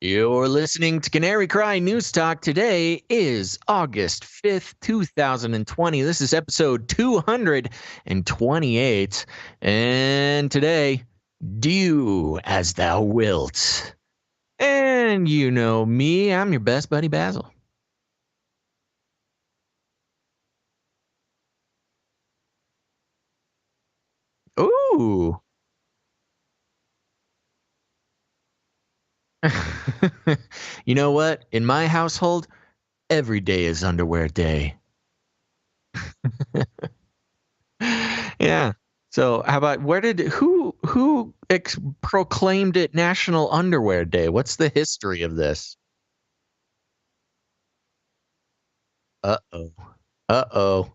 You're listening to Canary Cry News Talk. Today is August 5th, 2020. This is episode 228. And today, do as thou wilt. And you know me, I'm your best buddy, Basil. Ooh. You know what? In my household, every day is underwear day. Yeah. So how about who proclaimed it National Underwear Day? What's the history of this? Uh-oh. Uh-oh.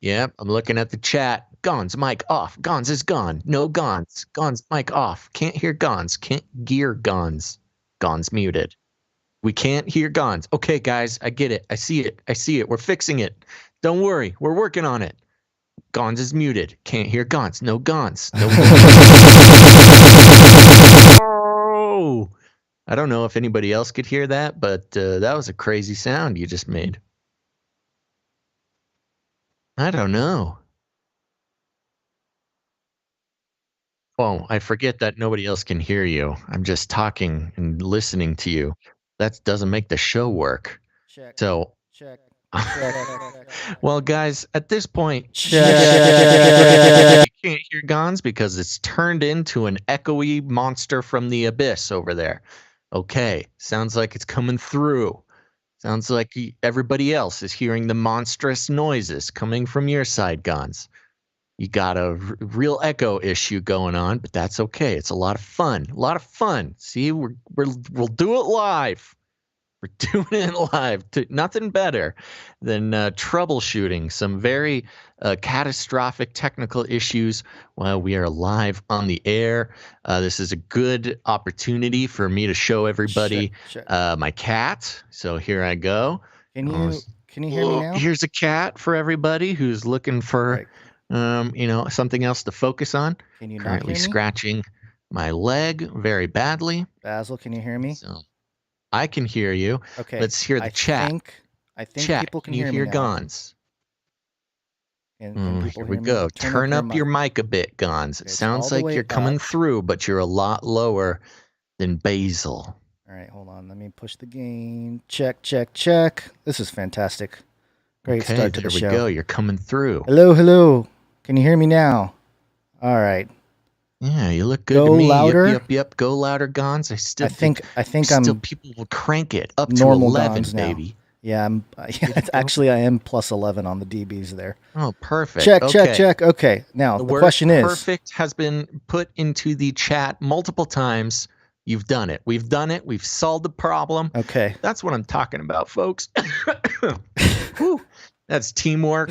Yep, I'm looking at the chat. Gons, mic off. Gons is gone. No Gons. Gons, mic off. Can't hear Gons. Can't gear Gons. Gons muted. We can't hear Gons. Okay, guys, I get it. I see it. I see it. We're fixing it. Don't worry. We're working on it. Gons is muted. Can't hear Gons. No Gons. No Gons. Oh! I don't know if anybody else could hear that, but that was a crazy sound you just made. I don't know. Oh, I forget that nobody else can hear you. I'm just talking and listening to you. That doesn't make the show work. Check. So, Check. well, guys, at this point, you can't hear Gons because it's turned into an echoey monster from the abyss over there. Okay, sounds like it's coming through. Sounds like everybody else is hearing the monstrous noises coming from your side, Gons. You got a real echo issue going on, but that's okay. It's a lot of fun. A lot of fun. See, we'll do it live. We're doing it live. Nothing better than troubleshooting some very catastrophic technical issues while we are live on the air. This is a good opportunity for me to show everybody my cat. So here I go. Can you hear me now? Here's a cat for everybody who's looking for something else to focus on. Can you currently scratching my leg very badly? Basil, can you hear me? So I can hear you. Okay. Let's hear the chat. I think chat. People can hear me now. Gons? And here we go. Turn up your mic a bit, Gons. It sounds like you're coming through, but you're a lot lower than Basil. All right, hold on. Let me push the gain. Check, check, check. This is fantastic. Great start to the show. There we go. You're coming through. Hello, hello. Can you hear me now? All right. Yeah, you look good to me. Louder. Yep. Go louder, Gons. I think people will crank it up to 11, baby. Yeah, actually I am plus 11 on the DBs there. Oh, perfect. Check. Okay. Now, the question is, perfect has been put into the chat multiple times. You've done it. We've done it. We've solved the problem. Okay. That's what I'm talking about, folks. That's teamwork.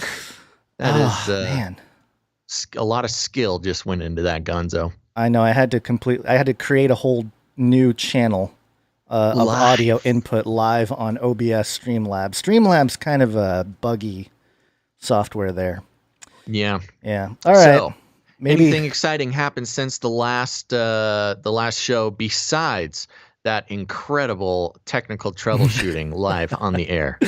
That is man. A lot of skill just went into that, Gonzo. I know. I had to create a whole new channel of audio input live on OBS Streamlabs. Streamlabs kind of a buggy software there. Yeah. Yeah. All right. So, anything exciting happened since the last show besides that incredible technical troubleshooting live on the air?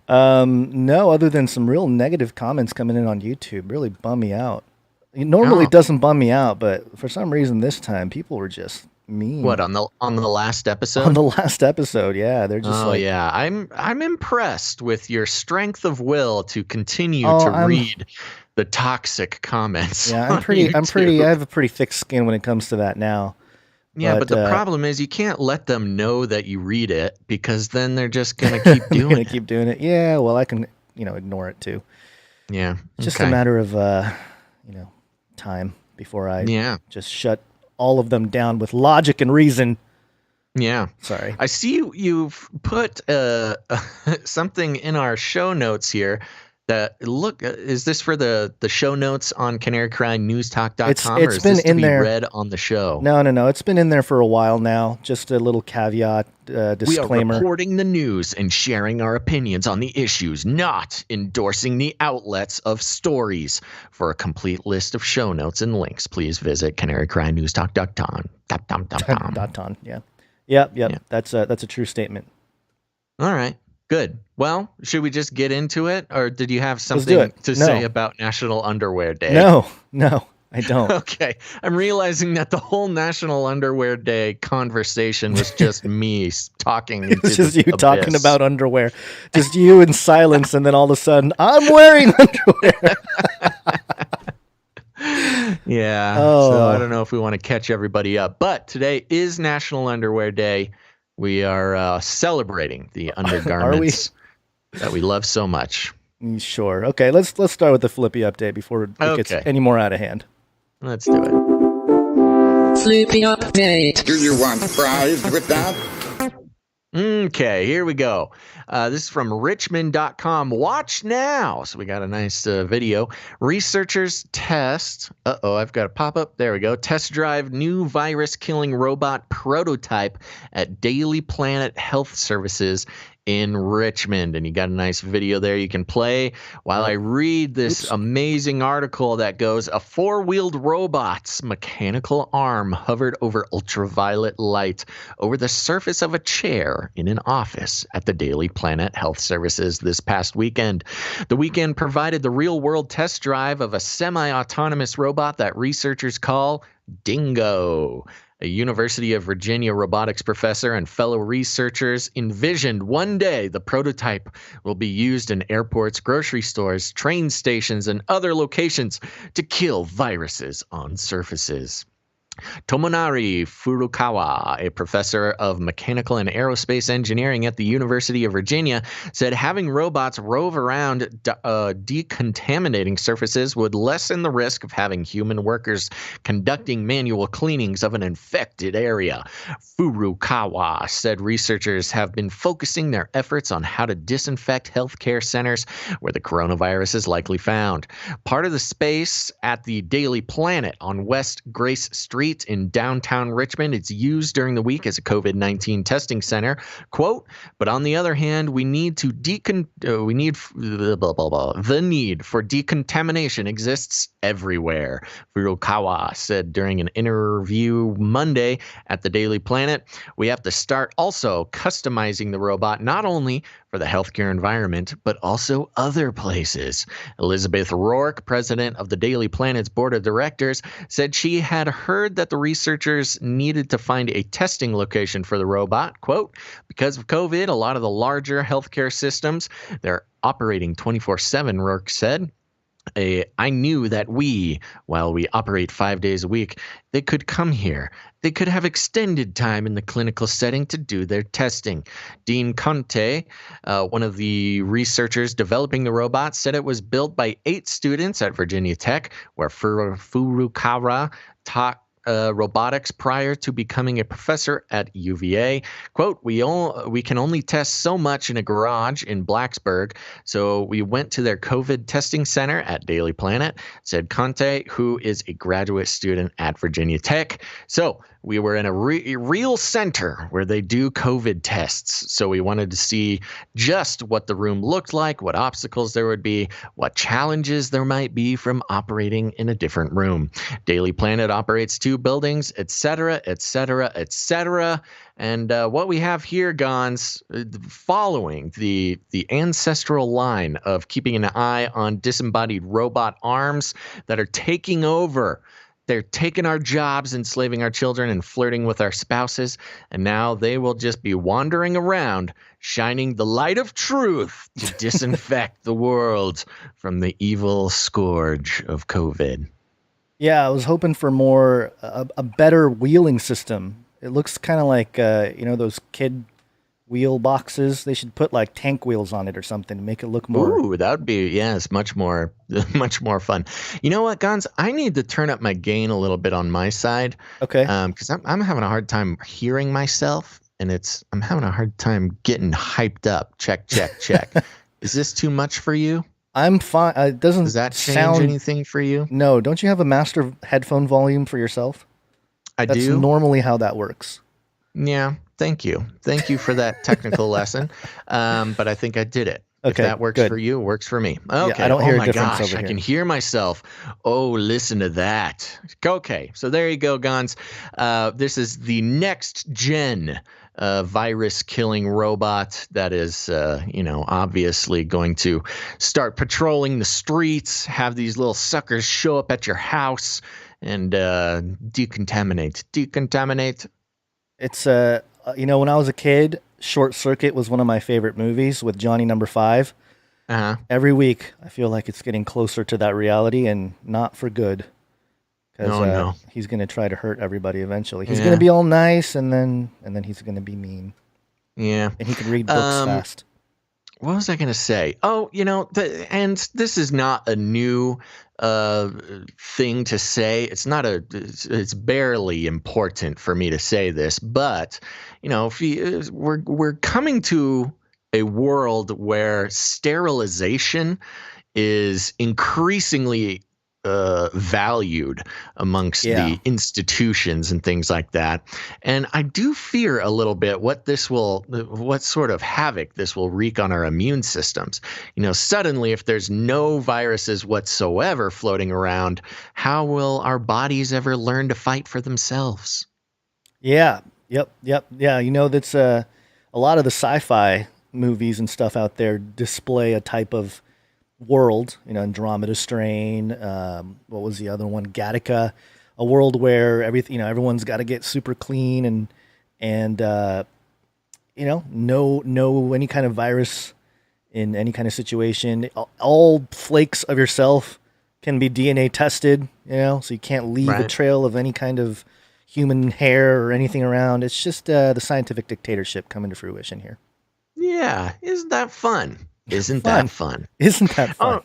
No, other than some real negative comments coming in on YouTube. Really bum me out. It normally doesn't bum me out, but for some reason this time people were just mean. What, on the last episode? On the last episode, yeah. They're just yeah. I'm impressed with your strength of will to continue to read the toxic comments. Yeah, I have a pretty thick skin when it comes to that now. Yeah, but the problem is you can't let them know that you read it because then they're just going to keep doing it. Keep doing it. Yeah, well, I can, ignore it too. Yeah. It's just a matter of, time before I just shut all of them down with logic and reason. Yeah. Sorry. I see you've put something in our show notes here. Is this for the show notes on canarycrynewstalk.com, or is this to be read on the show? No. It's been in there for a while now. Just a little caveat, disclaimer. We are reporting the news and sharing our opinions on the issues, not endorsing the outlets of stories. For a complete list of show notes and links, please visit canarycrynewstalk.com. Yeah. Yep. Yeah. That's a true statement. All right. Good. Well, should we just get into it, or did you have Let's do something it. to say about National Underwear Day? No, I don't. Okay. I'm realizing that the whole National Underwear Day conversation was just me talking into It's just the you talking abyss. about underwear. Just you in silence, and then all of a sudden, I'm wearing underwear. Yeah. So I Oh. don't know if we want to catch everybody up, but today is National Underwear Day. We are celebrating the undergarments that we love so much. Sure. Okay, let's start with the Flippy update before it gets Okay. any more out of hand. Let's do it. Flippy update. Do you want fries with that? Okay, here we go. This is from richmond.com. Watch now. So we got a nice video. Researchers test. I've got a pop-up. There we go. Test drive new virus-killing robot prototype at Daily Planet Health Services in Richmond. And you got a nice video there you can play while I read this amazing article that goes, a four-wheeled robot's mechanical arm hovered over ultraviolet light over the surface of a chair in an office at the Daily Planet Health Services this past weekend. The weekend provided the real-world test drive of a semi-autonomous robot that researchers call Dingo. A University of Virginia robotics professor and fellow researchers envisioned one day the prototype will be used in airports, grocery stores, train stations, and other locations to kill viruses on surfaces. Tomonari Furukawa, a professor of mechanical and aerospace engineering at the University of Virginia, said having robots rove around decontaminating surfaces would lessen the risk of having human workers conducting manual cleanings of an infected area. Furukawa said researchers have been focusing their efforts on how to disinfect healthcare centers where the coronavirus is likely found. Part of the space at the Daily Planet on West Grace Street in downtown Richmond. It's used during the week as a COVID-19 testing center. Quote, but on the other hand, the need for decontamination exists everywhere, Furukawa said during an interview Monday at the Daily Planet. We have to start also customizing the robot not only for the healthcare environment, but also other places. Elizabeth Rourke, president of the Daily Planet's board of directors, said she had heard that the researchers needed to find a testing location for the robot. Quote, because of COVID, a lot of the larger healthcare systems, they're operating 24/7, Rourke said. I knew that while we operate 5 days a week, they could come here. They could have extended time in the clinical setting to do their testing. Dean Conte, one of the researchers developing the robot, said it was built by 8 students at Virginia Tech, where Furukawa taught robotics prior to becoming a professor at UVA. Quote, we can only test so much in a garage in Blacksburg, so we went to their COVID testing center at Daily Planet, said Conte, who is a graduate student at Virginia Tech. So we were in a real center where they do COVID tests. So we wanted to see just what the room looked like, what obstacles there would be, what challenges there might be from operating in a different room. Daily Planet operates 2 buildings, etc., etc., etc. And what we have here, Gons, following the ancestral line of keeping an eye on disembodied robot arms that are taking over. They're taking our jobs, enslaving our children, and flirting with our spouses. And now they will just be wandering around, shining the light of truth to disinfect the world from the evil scourge of COVID. Yeah, I was hoping for a better wheeling system. It looks kind of like those kid wheel boxes. They should put like tank wheels on it or something to make it look more. Ooh, that would be, yes, much more fun. You know what, Gons? I need to turn up my gain a little bit on my side. Okay. Because I'm having a hard time hearing myself, and I'm having a hard time getting hyped up. Check. Is this too much for you? I'm fine. Does that change sound anything for you? No. Don't you have a master headphone volume for yourself? That's do. That's normally how that works. Yeah. Thank you for that technical lesson. But I think I did it. If Okay, that works good. for you, it works for me. I Okay. don't hear Oh a my difference gosh, over I here. can hear myself. Oh, listen to that. Okay, so there you go, Gons. This is the next gen virus killing robot that is, obviously going to start patrolling the streets, have these little suckers show up at your house and decontaminate. Decontaminate. It's when I was a kid, Short Circuit was one of my favorite movies with Johnny Number 5. Uh-huh. Every week, I feel like it's getting closer to that reality, and not for good. Because Oh, no. he's going to try to hurt everybody eventually. He's Yeah. going to be all nice, and then he's going to be mean. Yeah. And he can read books fast. What was I going to say? Oh, and this is not a new thing to say. It's barely important for me to say this, but if we're coming to a world where sterilization is increasingly valued amongst the institutions and things like that. And I do fear a little bit what sort of havoc this will wreak on our immune systems. Suddenly, if there's no viruses whatsoever floating around, how will our bodies ever learn to fight for themselves? Yeah. Yep. Yeah. That's a lot of the sci-fi movies and stuff out there display a type of world, Andromeda Strain. What was the other one? Gattaca, a world where everyone's got to get super clean and no any kind of virus in any kind of situation. All flakes of yourself can be DNA tested, so you can't leave a trail of any kind of human hair or anything around. It's just the scientific dictatorship coming to fruition here. Yeah, isn't that fun? Isn't that fun? Isn't that fun?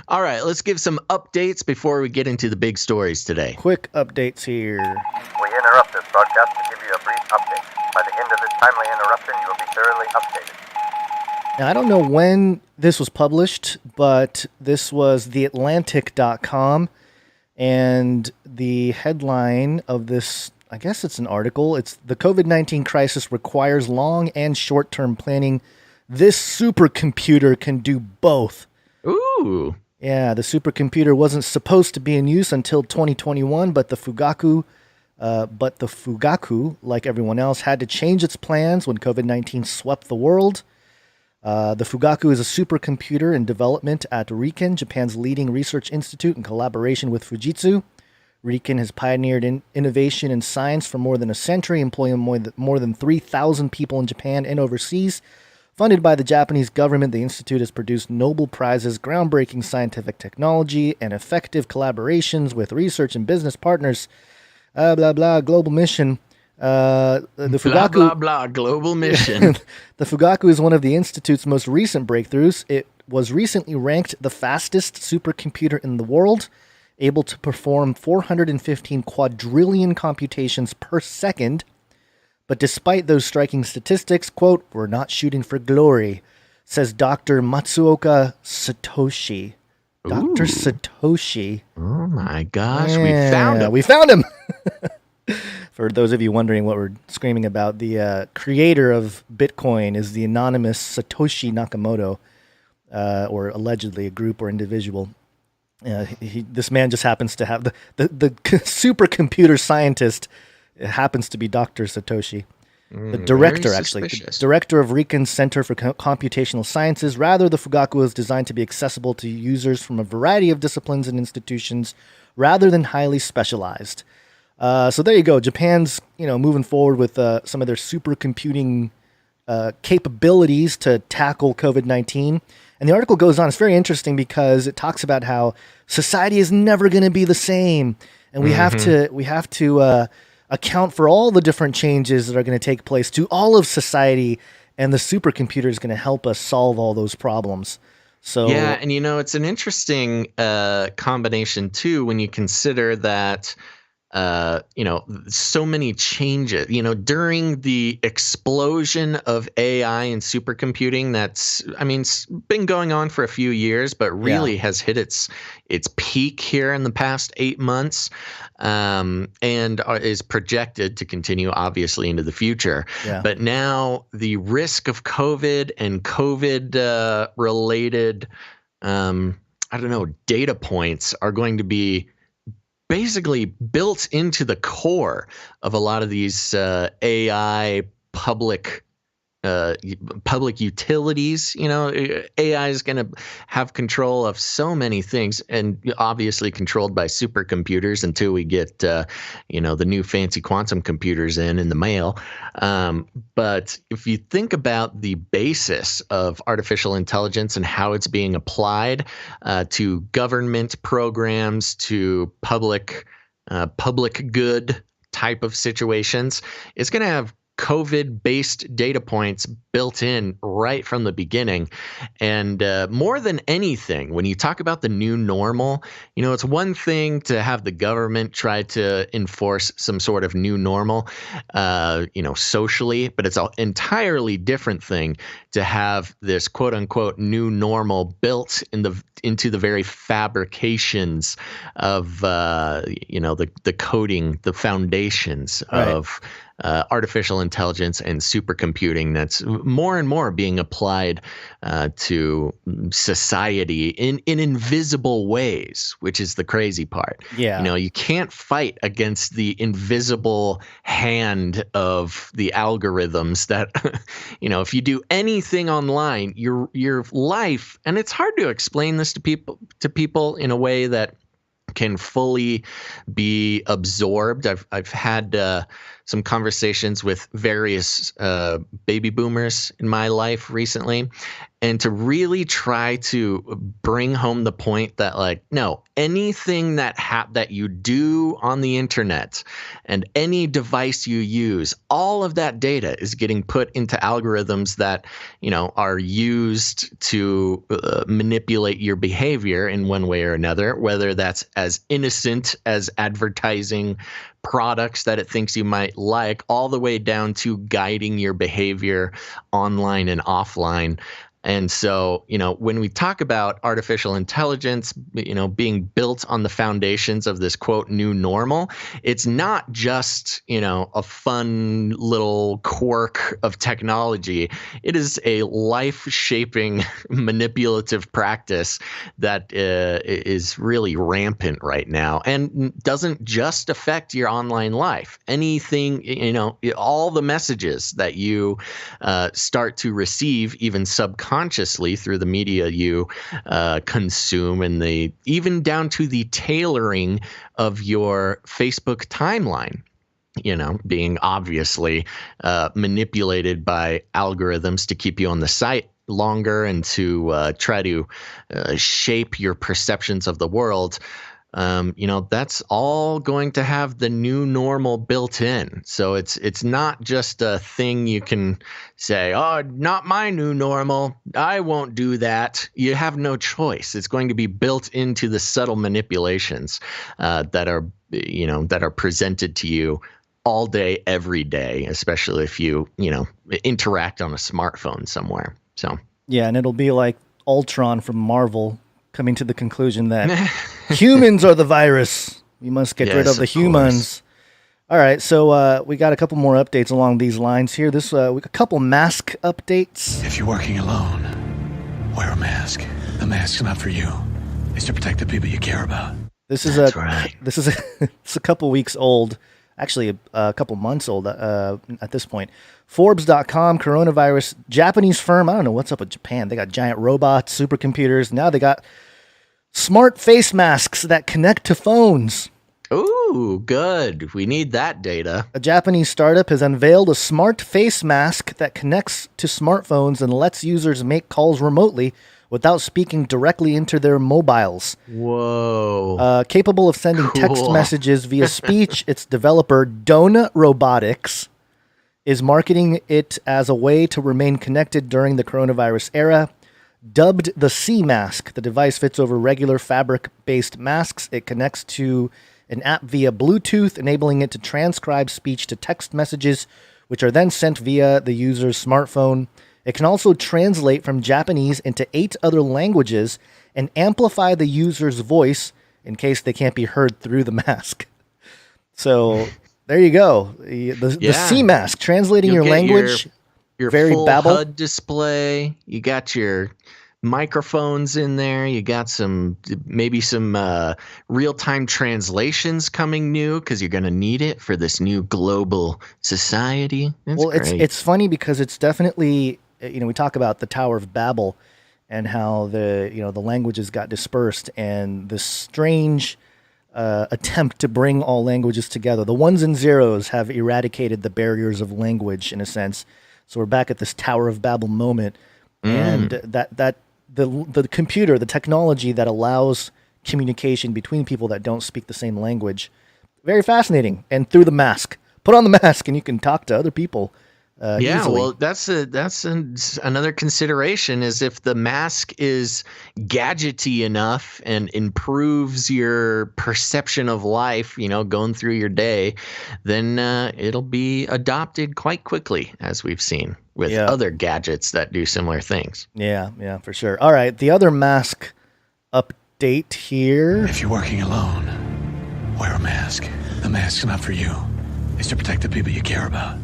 All right, let's give some updates before we get into the big stories today. Quick updates here. We interrupt this broadcast to give you a brief update. By the end of this timely interruption, you will be thoroughly updated. Now, I don't know when this was published, but this was theatlantic.com, and the headline of this, I guess it's an article, it's "The COVID-19 crisis requires long and short-term planning. This supercomputer can do both." Ooh. Yeah, the supercomputer wasn't supposed to be in use until 2021, but the Fugaku, like everyone else, had to change its plans when COVID-19 swept the world. The Fugaku is a supercomputer in development at RIKEN, Japan's leading research institute, in collaboration with Fujitsu. RIKEN has pioneered innovation in science for more than a century, employing more than 3,000 people in Japan and overseas. Funded by the Japanese government, the institute has produced Nobel Prizes, groundbreaking scientific technology, and effective collaborations with research and business partners. Global mission. The Fugaku, global mission. The Fugaku is one of the institute's most recent breakthroughs. It was recently ranked the fastest supercomputer in the world, able to perform 415 quadrillion computations per second. But despite those striking statistics, quote, "We're not shooting for glory," says Dr. Matsuoka Satoshi. Dr. Satoshi. Oh my gosh, Yeah, we found him. For those of you wondering what we're screaming about, the creator of Bitcoin is the anonymous Satoshi Nakamoto, or allegedly a group or individual. This man just happens to have the supercomputer scientist. It happens to be Dr. Satoshi. The director, the director of RIKEN's Center for Computational Sciences. Rather, the Fugaku is designed to be accessible to users from a variety of disciplines and institutions, rather than highly specialized. So there you go. Japan's moving forward with some of their supercomputing capabilities to tackle COVID-19. And the article goes on. It's very interesting because it talks about how society is never going to be the same, and we have to account for all the different changes that are going to take place to all of society, and the supercomputer is going to help us solve all those problems. So yeah, and it's an interesting combination too when you consider that so many changes, during the explosion of AI and supercomputing it's been going on for a few years, but really has hit its peak here in the past 8 months, and is projected to continue obviously into the future. Yeah. But now the risk of COVID and COVID related, data points are going to be basically built into the core of a lot of these AI public utilities. AI is going to have control of so many things, and obviously controlled by supercomputers until we get the new fancy quantum computers in the mail. But if you think about the basis of artificial intelligence and how it's being applied to government programs, to public good type of situations, it's going to have COVID-based data points built in right from the beginning. And more than anything, when you talk about the new normal, it's one thing to have the government try to enforce some sort of new normal, socially, but it's an entirely different thing to have this quote unquote new normal built into the very fabrications of, the coding, the foundations of artificial intelligence and supercomputing that's more and more being applied to society in invisible ways, which is the crazy part. Yeah. You can't fight against the invisible hand of the algorithms that, if you do anything online, your life, and it's hard to explain this to people in a way that can fully be absorbed. I've had some conversations with various baby boomers in my life recently, and to really try to bring home the point that no, anything that you do on the internet and any device you use, all of that data is getting put into algorithms that are used to manipulate your behavior in one way or another, whether that's as innocent as advertising products that it thinks you might like, all the way down to guiding your behavior online and offline. And so, when we talk about artificial intelligence, being built on the foundations of this quote new normal, it's not just, a fun little quirk of technology. It is a life-shaping manipulative practice that is really rampant right now, and doesn't just affect your online life. Anything, all the messages that you start to receive, even subconsciously through the media you consume, and even down to the tailoring of your Facebook timeline, being obviously manipulated by algorithms to keep you on the site longer and to try to shape your perceptions of the world. That's all going to have the new normal built in. So it's not just a thing you can say, oh, not my new normal, I won't do that. You have no choice. It's going to be built into the subtle manipulations that are presented to you all day, every day, especially if you interact on a smartphone somewhere. So yeah, and it'll be like Ultron from Marvel coming to the conclusion that humans are the virus. We must get rid of the humans. All right, so we got a couple more updates along these lines here. A couple mask updates. If you're working alone, wear a mask. The mask's not for you. It's to protect the people you care about. It's a couple weeks old. Actually, a couple months old at this point. Forbes.com, coronavirus, Japanese firm. I don't know what's up with Japan. They got giant robots, supercomputers. Now they got smart face masks that connect to phones. Ooh, good. We need that data. A Japanese startup has unveiled a smart face mask that connects to smartphones and lets users make calls remotely without speaking directly into their mobiles. Whoa. Capable of sending text messages via speech, its developer, Dona Robotics, is marketing it as a way to remain connected during the coronavirus era. Dubbed the C mask, the device fits over regular fabric-based masks. It connects to an app via Bluetooth, enabling it to transcribe speech to text messages, which are then sent via the user's smartphone. It can also translate from Japanese into 8 other languages and amplify the user's voice in case they can't be heard through the mask. So there you go. The C mask, translating your language. Your very full babble. HUD display. You got your microphones in there. You got maybe some real-time translations coming new because you're going to need it for this new global society. It's funny because it's definitely, we talk about the Tower of Babel and how the languages got dispersed, and this strange attempt to bring all languages together. The ones and zeros have eradicated the barriers of language in a sense. So we're back at this Tower of Babel moment, and the computer, the technology that allows communication between people that don't speak the same language, very fascinating. And through the mask, put on the mask, and you can talk to other people. Easily. Well, that's another consideration is if the mask is gadgety enough and improves your perception of life, going through your day, then it'll be adopted quite quickly, as we've seen with other gadgets that do similar things. Yeah, for sure. All right, the other mask update here. If you're working alone, wear a mask. The mask's not for you. It's to protect the people you care about.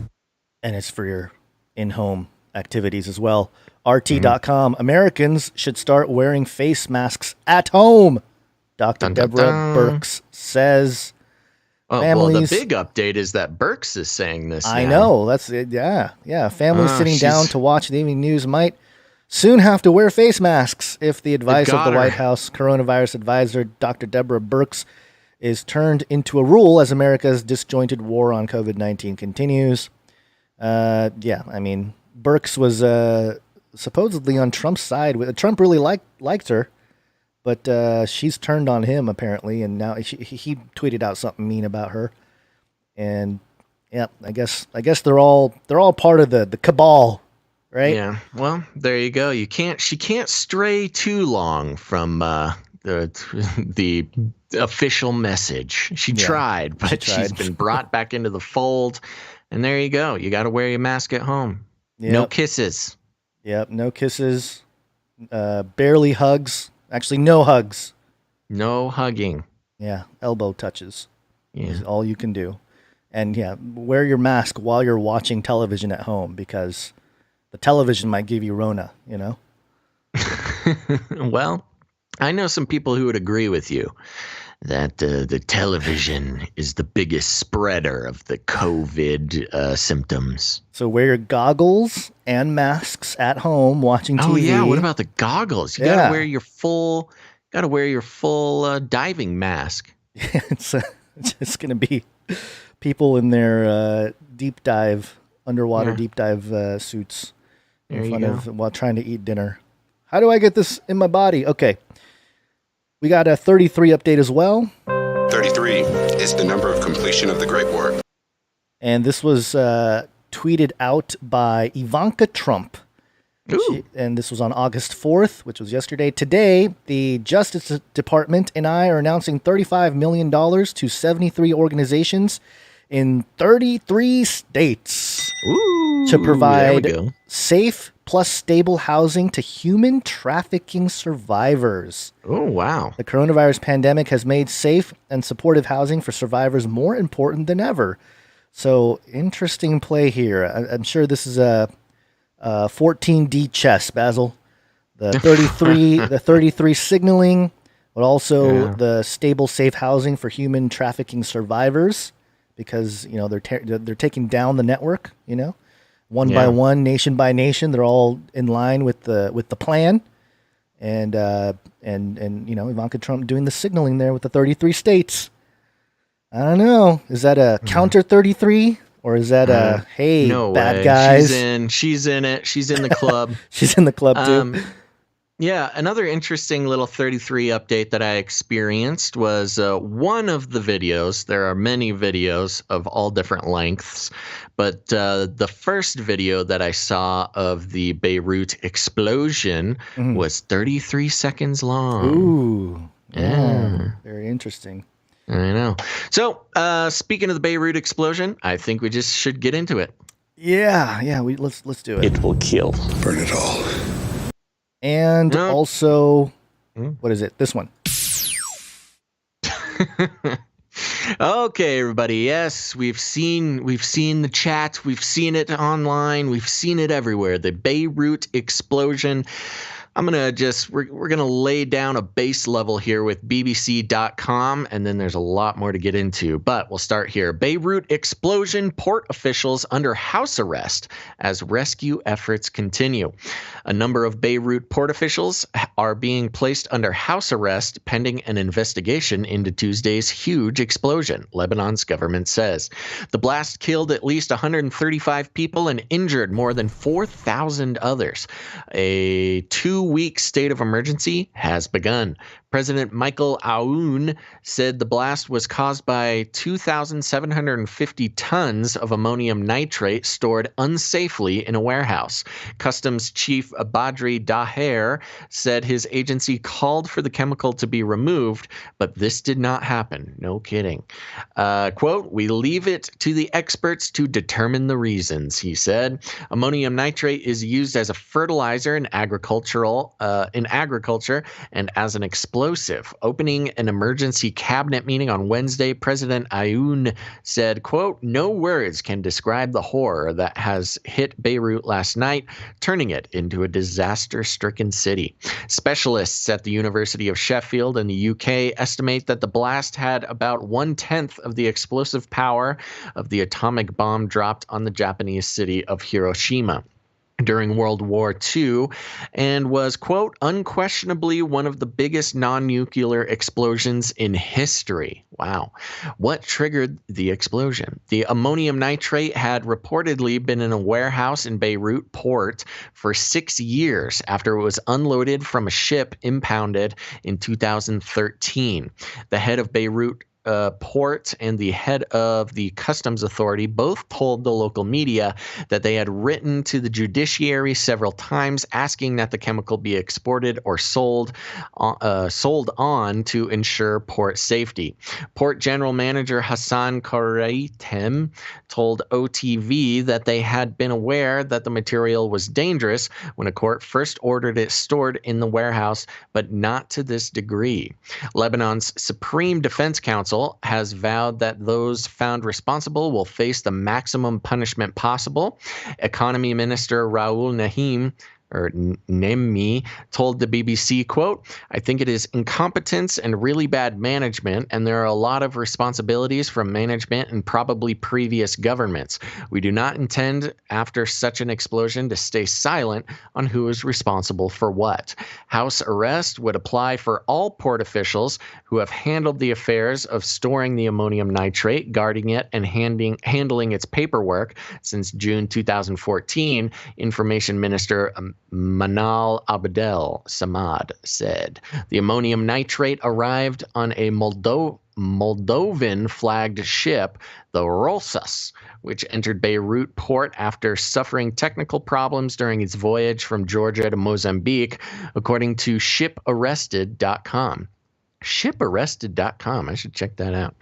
And it's for your in-home activities as well. RT.com. Americans should start wearing face masks at home. Dr. Deborah Birx says. Well, the big update is that Birx is saying this. I know. That's it. Yeah. Families sitting down to watch the evening news might soon have to wear face masks if the advice of the White House coronavirus advisor, Dr. Deborah Birx, is turned into a rule as America's disjointed war on COVID-19 continues. Birx was supposedly on Trump's side. Trump really liked her, but she's turned on him apparently, and now he tweeted out something mean about her. And I guess they're all part of the cabal, right? Yeah. Well, there you go. She can't stray too long from the official message. She tried, but she's been brought back into the fold. And there you go. You got to wear your mask at home. Yep. No kisses. Yep, no kisses. Barely hugs. Actually, no hugs. No hugging. Yeah, elbow touches. Is all you can do. And wear your mask while you're watching television at home because the television might give you Rona, Well, I know some people who would agree with you that the television is the biggest spreader of the COVID symptoms. So wear your goggles and masks at home watching TV. Oh yeah, what about the goggles? You gotta wear your full diving mask. It's gonna be people in their underwater deep dive suits while trying to eat dinner. How do I get this in my body? Okay. We got a 33 update as well. 33 is the number of completion of the Great War. And this was tweeted out by Ivanka Trump. And this was on August 4th, which was yesterday. Today, the Justice Department and I are announcing $35 million to 73 organizations in 33 states to provide safe plus stable housing to human trafficking survivors. Oh, wow. The coronavirus pandemic has made safe and supportive housing for survivors more important than ever. So, interesting play here. I'm sure this is a 14D chess, Basil. The 33 signaling, but also the stable, safe housing for human trafficking survivors, because they're taking down the network. One by one, nation by nation, they're all in line with the plan, and Ivanka Trump doing the signaling there with the 33 states. I don't know. Is that a counter 33? Or is that no bad way. Guys? She's in it. She's in the club. She's in the club too. Another interesting little 33 update that I experienced was one of the videos. There are many videos of all different lengths, but the first video that I saw of the Beirut explosion was 33 seconds long. Ooh, yeah, very interesting. I know. So, speaking of the Beirut explosion, I think we just should get into it. Yeah. Let's do it. It will kill. Burn it all. And No. also, what is it? This one. Okay, everybody. Yes, we've seen the chat. We've seen it online. We've seen it everywhere. The Beirut explosion. I'm gonna we're gonna lay down a base level here with BBC.com, and then there's a lot more to get into. But we'll start here. Beirut explosion, port officials under house arrest as rescue efforts continue. A number of Beirut port officials are being placed under house arrest pending an investigation into Tuesday's huge explosion, Lebanon's government says. The blast killed at least 135 people and injured more than 4,000 others. A 2-week state of emergency has begun. President Michael Aoun said the blast was caused by 2,750 tons of ammonium nitrate stored unsafely in a warehouse. Customs Chief Badri Daher said his agency called for the chemical to be removed, but this did not happen. No kidding. Quote, "We leave it to the experts to determine the reasons," he said. Ammonium nitrate is used as a fertilizer in agriculture and as an explosive. Opening an emergency cabinet meeting on Wednesday, President Aoun said, quote, "No words can describe the horror that has hit Beirut last night, turning it into a disaster-stricken city." Specialists at the University of Sheffield in the UK estimate that the blast had about 1/10 of the explosive power of the atomic bomb dropped on the Japanese city of Hiroshima during World War II, and was, quote, "unquestionably one of the biggest non-nuclear explosions in history." Wow. What triggered the explosion? The ammonium nitrate had reportedly been in a warehouse in Beirut port for 6 years after it was unloaded from a ship impounded in 2013. The head of Beirut port and the head of the customs authority both told the local media that they had written to the judiciary several times asking that the chemical be exported or sold on to ensure port safety. Port General Manager Hassan Koraitem told OTV that they had been aware that the material was dangerous when a court first ordered it stored in the warehouse, but not to this degree. Lebanon's Supreme Defense Council has vowed that those found responsible will face the maximum punishment possible. Economy Minister Raoul Nemi told the BBC, quote, "I think it is incompetence and really bad management, and there are a lot of responsibilities from management and probably previous governments. We do not intend, after such an explosion, to stay silent on who is responsible for what. House arrest would apply for all port officials who have handled the affairs of storing the ammonium nitrate, guarding it, and handling its paperwork since June 2014, Information Minister Manal Abdel Samad said. The ammonium nitrate arrived on a Moldovan-flagged ship, the Rosas, which entered Beirut port after suffering technical problems during its voyage from Georgia to Mozambique, according to ShipArrested.com. ShipArrested.com. I should check that out,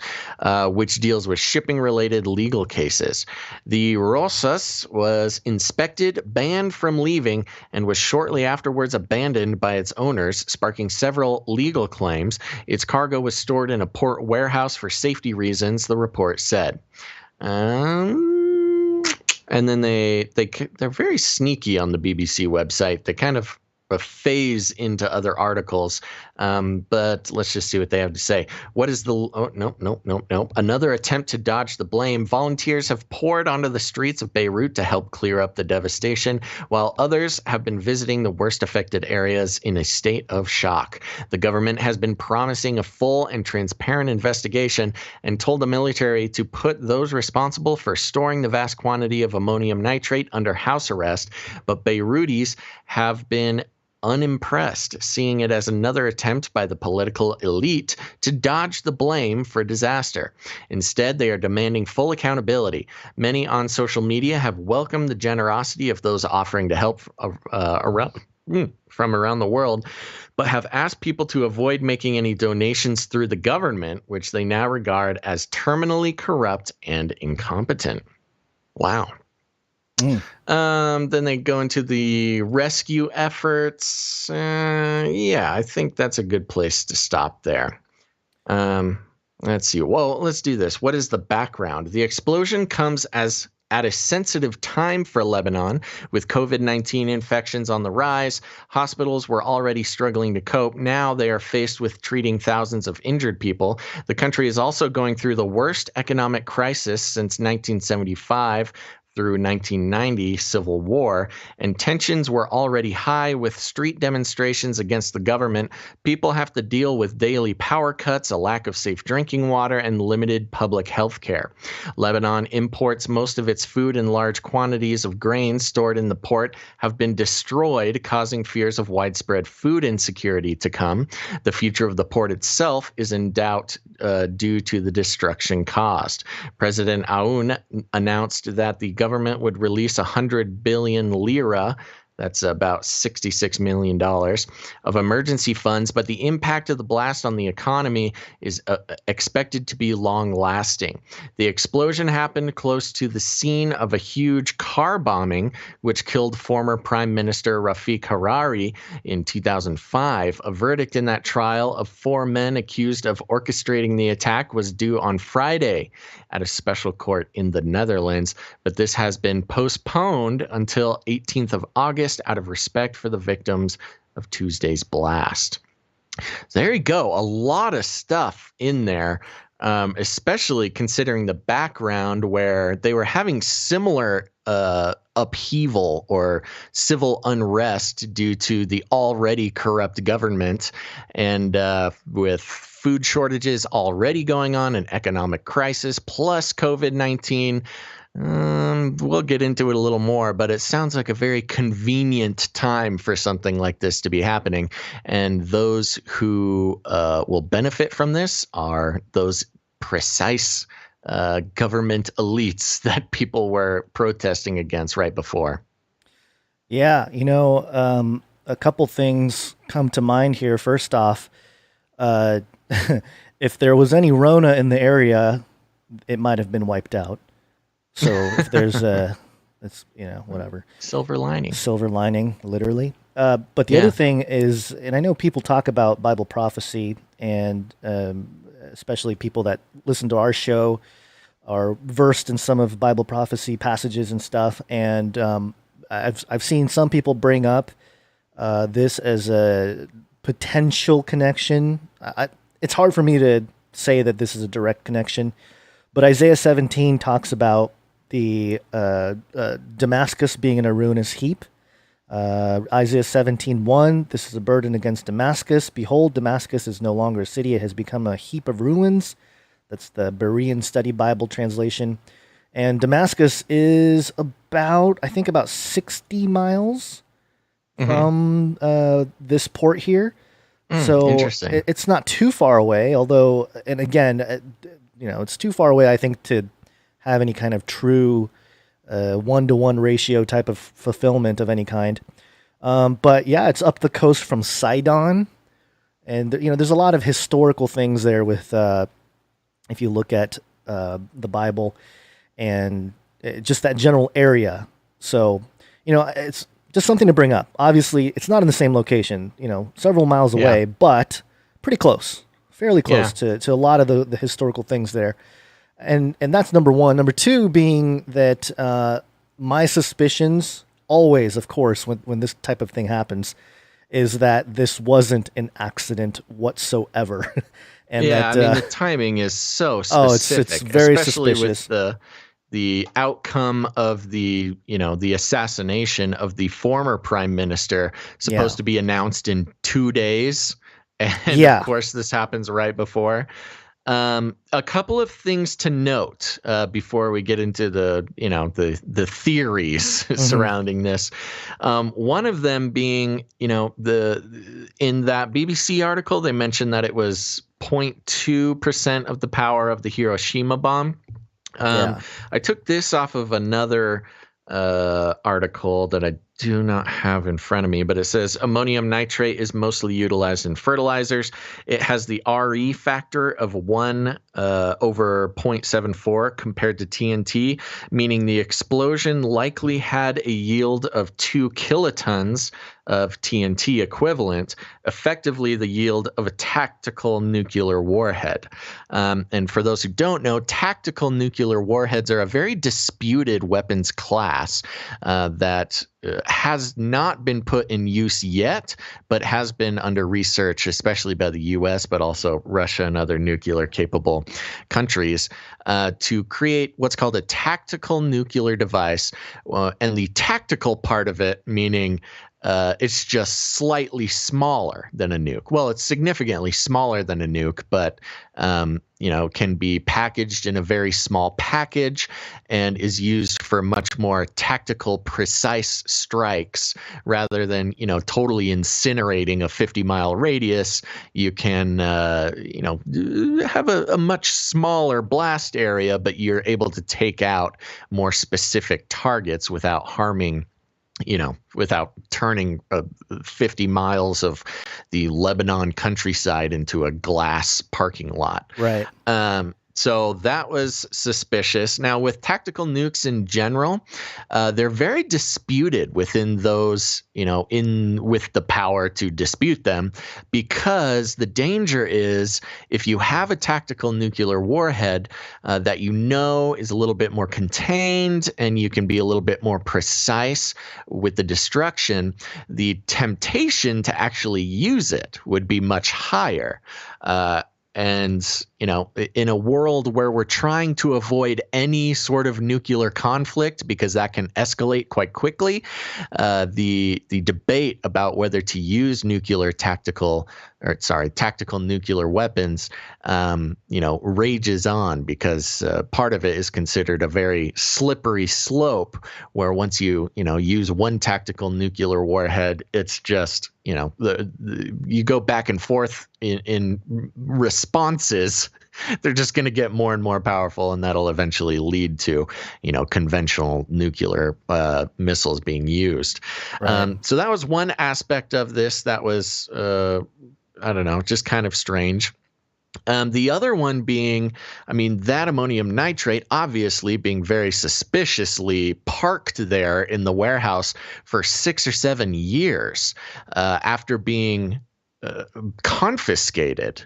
which deals with shipping-related legal cases. The Rosas was inspected, banned from leaving, and was shortly afterwards abandoned by its owners, sparking several legal claims. Its cargo was stored in a port warehouse for safety reasons, the report said. And then they're very sneaky on the BBC website. They kind of phase into other articles, but let's just see what they have to say. What is the nope. Another attempt to dodge the blame. Volunteers have poured onto the streets of Beirut to help clear up the devastation, while others have been visiting the worst affected areas in a state of shock. The government has been promising a full and transparent investigation and told the military to put those responsible for storing the vast quantity of ammonium nitrate under house arrest, but Beirutis have been unimpressed, seeing it as another attempt by the political elite to dodge the blame for disaster. Instead, they are demanding full accountability. Many on social media have welcomed the generosity of those offering to help from around the world, but have asked people to avoid making any donations through the government, which they now regard as terminally corrupt and incompetent. Wow. Then they go into the rescue efforts. Yeah, I think that's a good place to stop there. Let's see. Well, let's do this. What is the background? The explosion comes at a sensitive time for Lebanon, with COVID-19 infections on the rise. Hospitals were already struggling to cope. Now they are faced with treating thousands of injured people. The country is also going through the worst economic crisis since 1975. Through 1990 civil war, and tensions were already high with street demonstrations against the government. People have to deal with daily power cuts, a lack of safe drinking water, and limited public health care. Lebanon imports most of its food, and large quantities of grain stored in the port have been destroyed, causing fears of widespread food insecurity to come. The future of the port itself is in doubt due to the destruction caused. President Aoun announced that the government would release 100 billion lira, that's about $66 million, of emergency funds, but the impact of the blast on the economy is expected to be long-lasting. The explosion happened close to the scene of a huge car bombing, which killed former Prime Minister Rafik Hariri in 2005. A verdict in that trial of 4 men accused of orchestrating the attack was due on Friday at a special court in the Netherlands, but this has been postponed until 18th of August out of respect for the victims of Tuesday's blast. So there you go. A lot of stuff in there, especially considering the background where they were having similar upheaval or civil unrest due to the already corrupt government, and with food shortages already going on, an economic crisis, plus COVID-19. We'll get into it a little more, but it sounds like a very convenient time for something like this to be happening. And those who will benefit from this are those precise government elites that people were protesting against right before. Yeah, a couple things come to mind here. First off, if there was any Rona in the area, it might have been wiped out. So if there's it's whatever. Silver lining, literally. But the other thing is, and I know people talk about Bible prophecy, and especially people that listen to our show are versed in some of Bible prophecy passages and stuff. And I've seen some people bring up this as a potential connection. It's hard for me to say that this is a direct connection, but Isaiah 17 talks about the Damascus being in a ruinous heap. Isaiah 17:1, this is a burden against Damascus. Behold, Damascus is no longer a city. It has become a heap of ruins. That's the Berean Study Bible translation. And Damascus is about 60 miles from this port here. So interesting. It's not too far away, although, and again, it's too far away, I think, to have any kind of true 1-to-1 ratio type of fulfillment of any kind. But yeah, it's up the coast from Sidon. And, there's a lot of historical things there with, if you look at the Bible and just that general area. So, it's just something to bring up. Obviously, it's not in the same location, several miles away, but pretty close, fairly close to a lot of the historical things there. And that's number one. Number two being that my suspicions always, of course, when this type of thing happens, is that this wasn't an accident whatsoever. And the timing is so specific. It's very especially suspicious. With the outcome of the assassination of the former prime minister, supposed to be announced in 2 days, and of course this happens right before. A couple of things to note before we get into the theories surrounding this. One of them being, in that BBC article, they mentioned that it was 0.2% of the power of the Hiroshima bomb. I took this off of another article that I do not have in front of me, but it says ammonium nitrate is mostly utilized in fertilizers. It has the RE factor of 1 over 0.74 compared to TNT, meaning the explosion likely had a yield of 2 kilotons of TNT equivalent, effectively the yield of a tactical nuclear warhead. And for those who don't know, tactical nuclear warheads are a very disputed weapons class that has not been put in use yet, but has been under research, especially by the U.S., but also Russia and other nuclear-capable countries, to create what's called a tactical nuclear device. And the tactical part of it, meaning it's just slightly smaller than a nuke. Well, it's significantly smaller than a nuke, but can be packaged in a very small package and is used for much more tactical, precise strikes rather than totally incinerating a 50-mile radius. You can have a much smaller blast area, but you're able to take out more specific targets without harming. Without turning 50 miles of the Lebanon countryside into a glass parking lot. Right. So that was suspicious. Now, with tactical nukes in general, they're very disputed within those, with the power to dispute them, because the danger is if you have a tactical nuclear warhead that is a little bit more contained and you can be a little bit more precise with the destruction, the temptation to actually use it would be much higher. And, in a world where we're trying to avoid any sort of nuclear conflict, because that can escalate quite quickly, the debate about whether to use tactical nuclear weapons, rages on, because part of it is considered a very slippery slope where once you use one tactical nuclear warhead, it's just, you go back and forth in responses. They're just going to get more and more powerful, and that'll eventually lead to, conventional nuclear missiles being used. Right. So that was one aspect of this that was, just kind of strange. The other one being, that ammonium nitrate obviously being very suspiciously parked there in the warehouse for 6 or 7 years after being confiscated,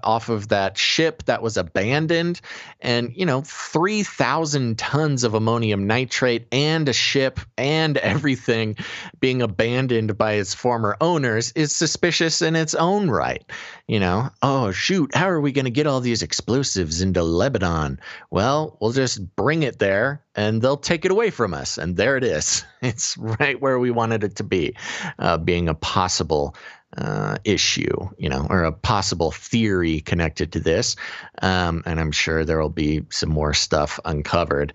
off of that ship that was abandoned, and 3,000 tons of ammonium nitrate and a ship and everything being abandoned by its former owners is suspicious in its own right. Oh shoot, how are we going to get all these explosives into Lebanon? Well, we'll just bring it there and they'll take it away from us, and there it is. It's right where we wanted it to be, being a possible issue, or a possible theory connected to this. And I'm sure there will be some more stuff uncovered.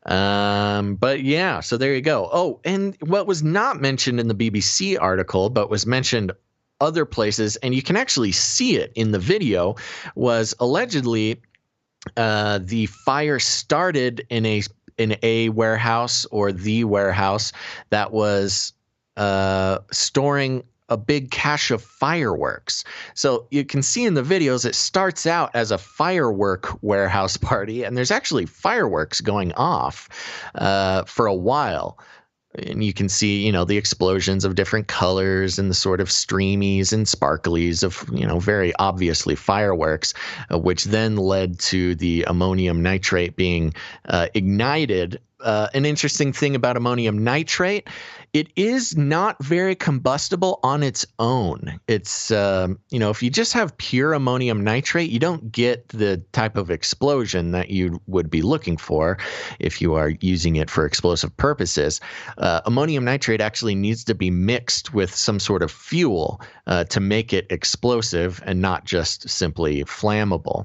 But yeah, so there you go. Oh, and what was not mentioned in the BBC article, but was mentioned other places, and you can actually see it in the video, was allegedly the fire started in a warehouse, or the warehouse that was storing a big cache of fireworks. So you can see in the videos, it starts out as a firework warehouse party, and there's actually fireworks going off for a while. And you can see, the explosions of different colors and the sort of streamies and sparklies of, very obviously fireworks, which then led to the ammonium nitrate being ignited. An interesting thing about ammonium nitrate, it is not very combustible on its own. It's, if you just have pure ammonium nitrate, you don't get the type of explosion that you would be looking for if you are using it for explosive purposes. Ammonium nitrate actually needs to be mixed with some sort of fuel to make it explosive and not just simply flammable.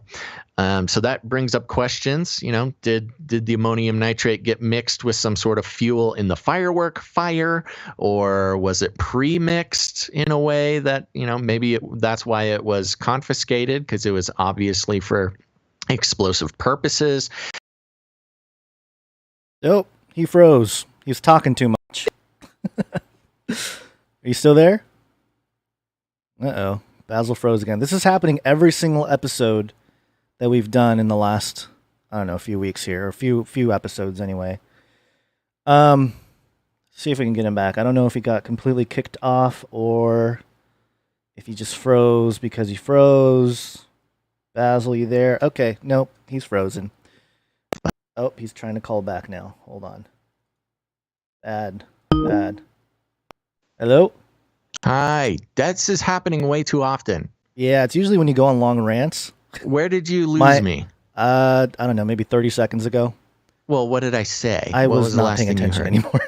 So that brings up questions. Did the ammonium nitrate get mixed with some sort of fuel in the firework fire, or was it pre-mixed in a way that, maybe that's why it was confiscated, because it was obviously for explosive purposes? Nope, he froze. He was talking too much. Are you still there? Uh-oh. Basil froze again. This is happening every single episode that we've done in the last, I don't know, a few weeks here, or a few episodes anyway. See if we can get him back. I don't know if he got completely kicked off or if he just froze because he froze. Basil, you there? Okay, nope, he's frozen. Oh, he's trying to call back now. Hold on. Bad. Hello? Hi. This is happening way too often. Yeah, it's usually when you go on long rants. Where did you lose me? I don't know, maybe 30 seconds ago. Well, what did I say? I what was the not last paying thing you attention heard? anymore.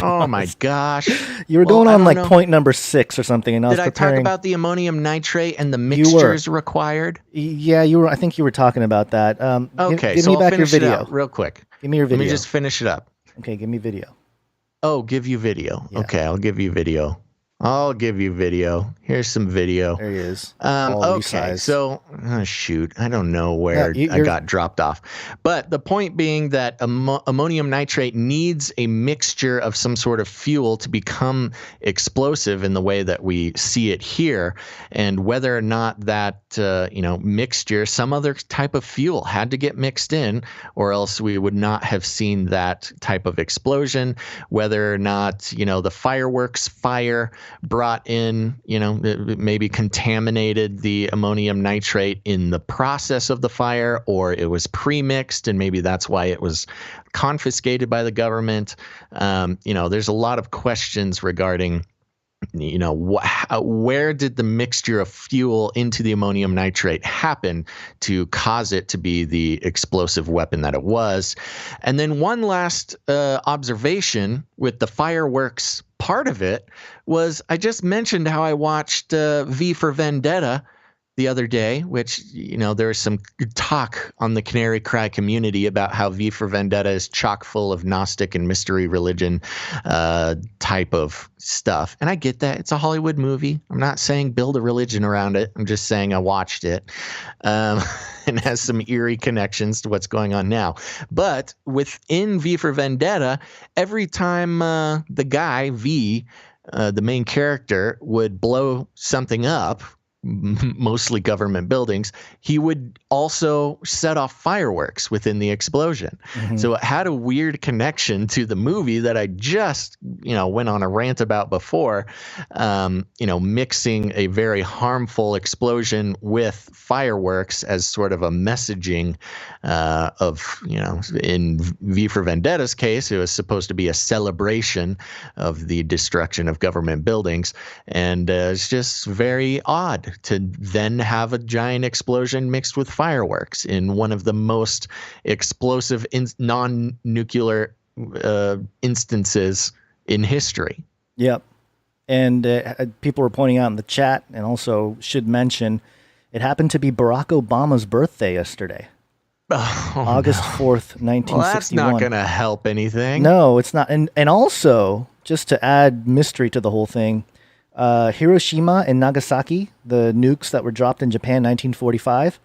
Oh my gosh. You were going on like point number 6 or something, and I was Did I preparing. talk about the ammonium nitrate and the mixtures required? Yeah, you were. I think you were talking about that. Okay, give so me I'll back your finish it video out real quick. Give me your video. Let me just finish it up. Okay, give me video. Oh, give you video. Yeah. Okay, I'll give you video. Here's some video. There he is. Okay, so shoot, I don't know where I got dropped off. But the point being that ammonium nitrate needs a mixture of some sort of fuel to become explosive in the way that we see it here, and whether or not that mixture, some other type of fuel had to get mixed in, or else we would not have seen that type of explosion. Whether or not the fireworks fire brought in, maybe contaminated the ammonium nitrate in the process of the fire, or it was pre-mixed and maybe that's why it was confiscated by the government. There's a lot of questions regarding where did the mixture of fuel into the ammonium nitrate happen to cause it to be the explosive weapon that it was. And then one last observation with the fireworks part of it was I just mentioned how I watched V for Vendetta the other day, which, there was some talk on the Canary Cry community about how V for Vendetta is chock full of Gnostic and mystery religion type of stuff. And I get that. It's a Hollywood movie. I'm not saying build a religion around it. I'm just saying I watched it and has some eerie connections to what's going on now. But within V for Vendetta, every time the guy, V, the main character, would blow something up, mostly government buildings, he would also set off fireworks within the explosion. Mm-hmm. So it had a weird connection to the movie that I just, went on a rant about before, mixing a very harmful explosion with fireworks as sort of a messaging of, in V for Vendetta's case, it was supposed to be a celebration of the destruction of government buildings. And it's just very odd to then have a giant explosion mixed with fireworks in one of the most explosive non-nuclear instances in history. Yep. And people were pointing out in the chat, and also should mention, it happened to be Barack Obama's birthday yesterday. August 4th, 1961. Well, that's not going to help anything. No, it's not. And also, just to add mystery to the whole thing, Hiroshima and Nagasaki, the nukes that were dropped in Japan in 1945,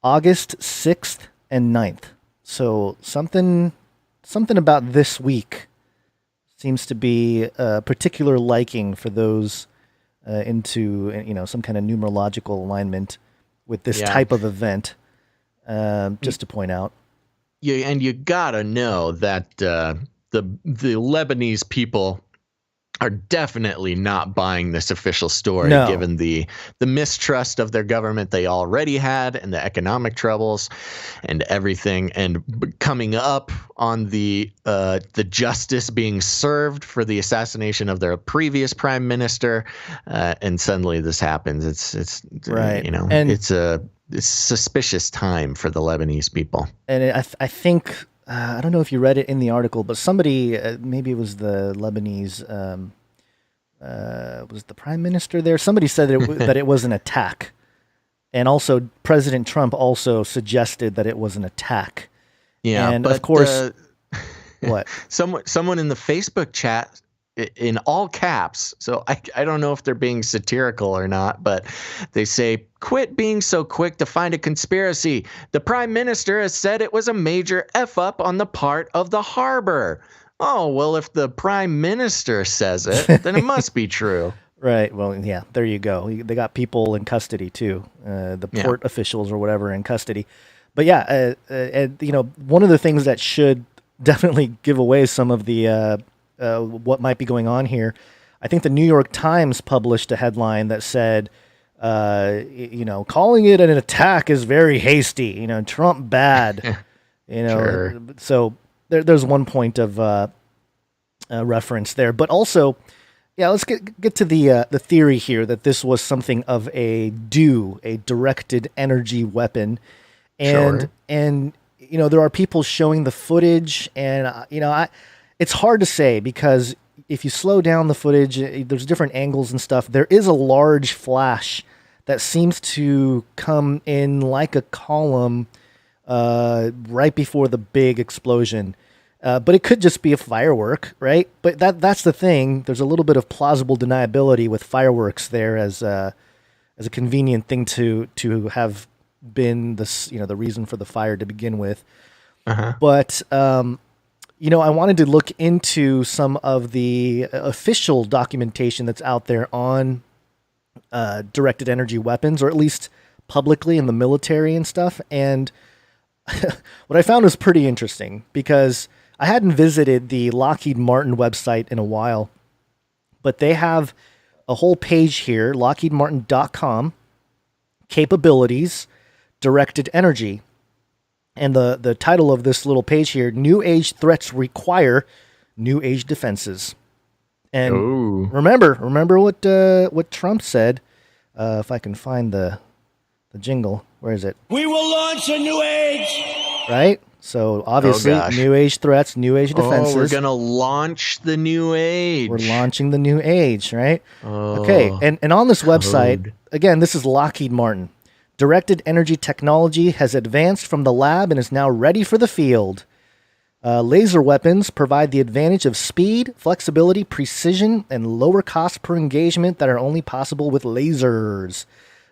August 6th and 9th. So something about this week seems to be a particular liking for those into some kind of numerological alignment with this type of event. Just to point out. Yeah, and you gotta know that the Lebanese people are definitely not buying this official story, given the mistrust of their government they already had, and the economic troubles, and everything, and coming up on the justice being served for the assassination of their previous prime minister, and suddenly this happens. It's right, and it's a suspicious time for the Lebanese people. And I think. I don't know if you read it in the article, but somebody, maybe it was the Lebanese, was the prime minister there? Somebody said that it was an attack. And also, President Trump also suggested that it was an attack. Yeah, and but of course, what? Someone in the Facebook chat, in all caps, so I don't know if they're being satirical or not, but they say, "Quit being so quick to find a conspiracy. The prime minister has said it was a major F-up on the part of the harbor." Oh, well, if the prime minister says it, then it must be true. Right. Well, yeah, there you go. They got people in custody too, the port officials or whatever in custody. But yeah, one of the things that should definitely give away some of the what might be going on here. I think the New York Times published a headline that said, calling it an attack is very hasty. Trump bad. Sure. So there's one point of reference there, but also. Yeah, let's get to the theory here that this was something of a directed energy weapon, and there are people showing the footage, and it's hard to say because if you slow down the footage, there's different angles and stuff. There is a large flash that seems to come in like a column right before the big explosion. But it could just be a firework, right? But that's the thing. There's a little bit of plausible deniability with fireworks there as a convenient thing to have been the reason for the fire to begin with. Uh-huh. But I wanted to look into some of the official documentation that's out there on directed energy weapons, or at least publicly in the military and stuff. And what I found was pretty interesting because I hadn't visited the Lockheed Martin website in a while, but they have a whole page here, lockheedmartin.com, capabilities, directed energy. And the title of this little page here, New Age Threats Require New Age Defenses. And remember what Trump said, if I can find the jingle. Where is it? We will launch a new age! Right? So obviously, New Age threats, New Age defenses. Oh, we're going to launch the New Age. We're launching the New Age, right? Okay, and on this website, again, this is Lockheed Martin. Directed energy technology has advanced from the lab and is now ready for the field. Laser weapons provide the advantage of speed, flexibility, precision, and lower cost per engagement that are only possible with lasers.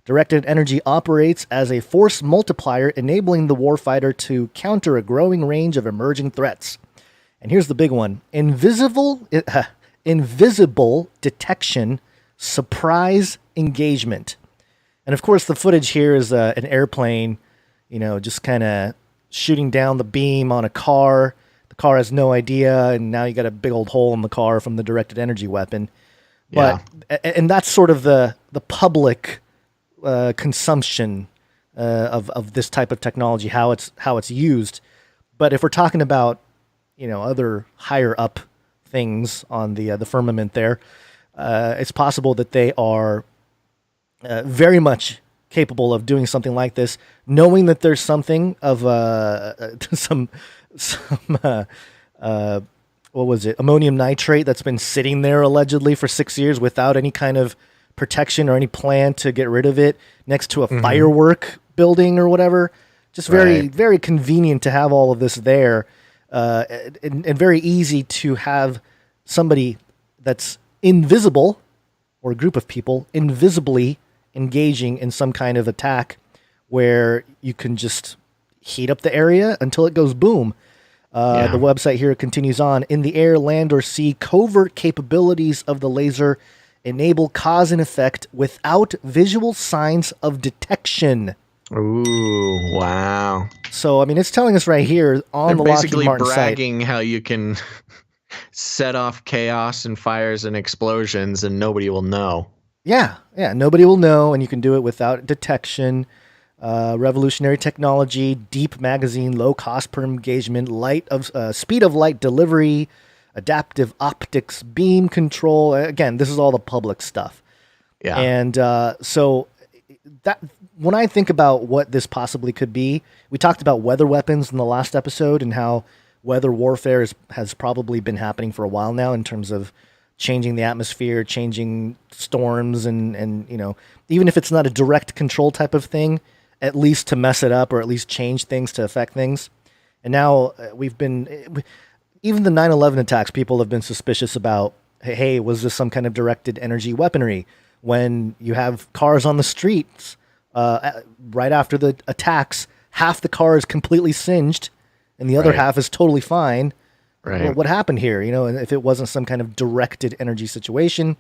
Directed energy operates as a force multiplier, enabling the warfighter to counter a growing range of emerging threats. And here's the big one. Invisible detection, surprise engagement. And of course, the footage here is an airplane, just kind of shooting down the beam on a car. The car has no idea, and now you got a big old hole in the car from the directed energy weapon. But and that's sort of the public consumption of this type of technology, how it's used. But if we're talking about other higher up things on the firmament there, it's possible that they are very much capable of doing something like this, knowing that there's something of what was it, ammonium nitrate that's been sitting there allegedly for 6 years without any kind of protection or any plan to get rid of it next to a firework building or whatever. Just very, very convenient to have all of this there, and very easy to have somebody that's invisible, or a group of people invisibly engaging in some kind of attack where you can just heat up the area until it goes boom. The website here continues on. In the air, land, or sea, covert capabilities of the laser enable cause and effect without visual signs of detection. Ooh, wow. So, I mean, it's telling us right here on the Lockheed Martin site. Basically bragging how you can set off chaos and fires and explosions and nobody will know. Yeah, nobody will know, and you can do it without detection. Revolutionary technology, deep magazine, low cost per engagement, speed of light delivery, adaptive optics, beam control. Again, this is all the public stuff. Yeah. And so that when I think about what this possibly could be, we talked about weather weapons in the last episode and how weather warfare has probably been happening for a while now in terms of changing the atmosphere, changing storms, and even if it's not a direct control type of thing, at least to mess it up or at least change things to affect things. And now even the 9/11 attacks, people have been suspicious about, hey, was this some kind of directed energy weaponry? When you have cars on the streets right after the attacks, half the car is completely singed and the other half is totally fine. Right. what happened here? And if it wasn't some kind of directed energy situation.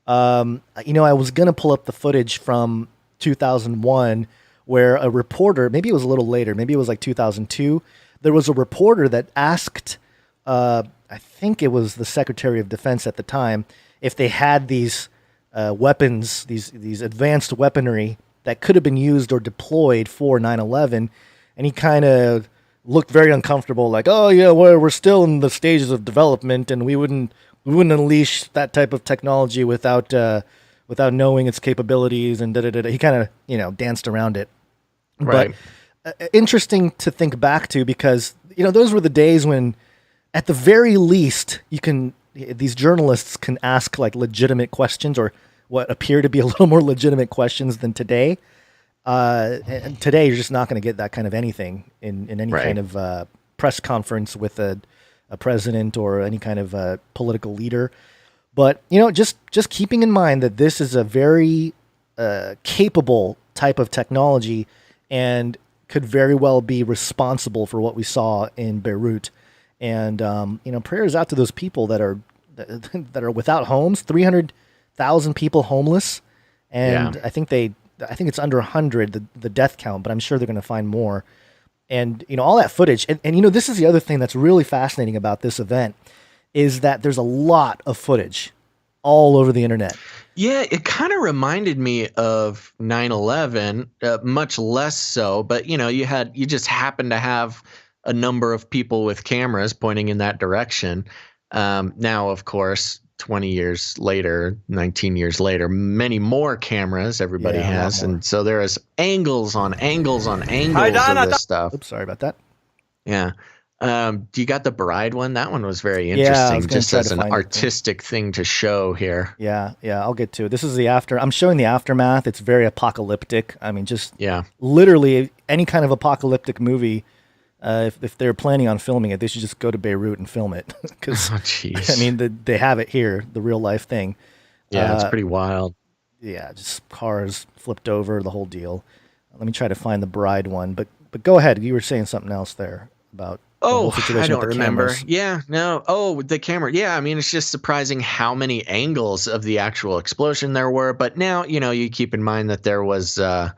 I was going to pull up the footage from 2001 where a reporter, maybe it was a little later, maybe it was like 2002, there was a reporter that asked, I think it was the Secretary of Defense at the time, if they had these weapons, these advanced weaponry that could have been used or deployed for 9/11, and he kind of looked very uncomfortable, like, "Oh yeah, we're still in the stages of development, and we wouldn't unleash that type of technology without knowing its capabilities," and da-da-da-da. He kind of danced around it. Right. But interesting to think back to, because those were the days when, at the very least, these journalists can ask like legitimate questions, or what appear to be a little more legitimate questions than today. And today, you're just not going to get that kind of anything in any kind of press conference with a president or any kind of political leader. But just keeping in mind that this is a very capable type of technology, and could very well be responsible for what we saw in Beirut. And prayers out to those people that are without homes. 300,000 people homeless, and I think it's under 100 the death count, but I'm sure they're going to find more. And all that footage, and this is the other thing that's really fascinating about this event, is that there's a lot of footage all over the internet. Yeah, it kind of reminded me of 9/11, much less so. But you just happened to have a number of people with cameras pointing in that direction. Now, of course, 20 years later, 19 years later, many more cameras everybody has, and so there is angles on angles on angles of this stuff. Oops, sorry about that. Yeah. Do you got the bride one? That one was very interesting, just as an artistic thing to show here. Yeah, I'll get to it. This is the after. I'm showing the aftermath. It's very apocalyptic. I mean, just literally any kind of apocalyptic movie. If they're planning on filming it, they should just go to Beirut and film it. Because I mean, they have it here, the real life thing. Yeah, it's pretty wild. Yeah, just cars flipped over, the whole deal. Let me try to find the bride one. But go ahead. You were saying something else there about. Oh, I don't remember. Cameras. Yeah, no. Oh, the camera. Yeah, I mean, it's just surprising how many angles of the actual explosion there were. But now, you keep in mind that there was a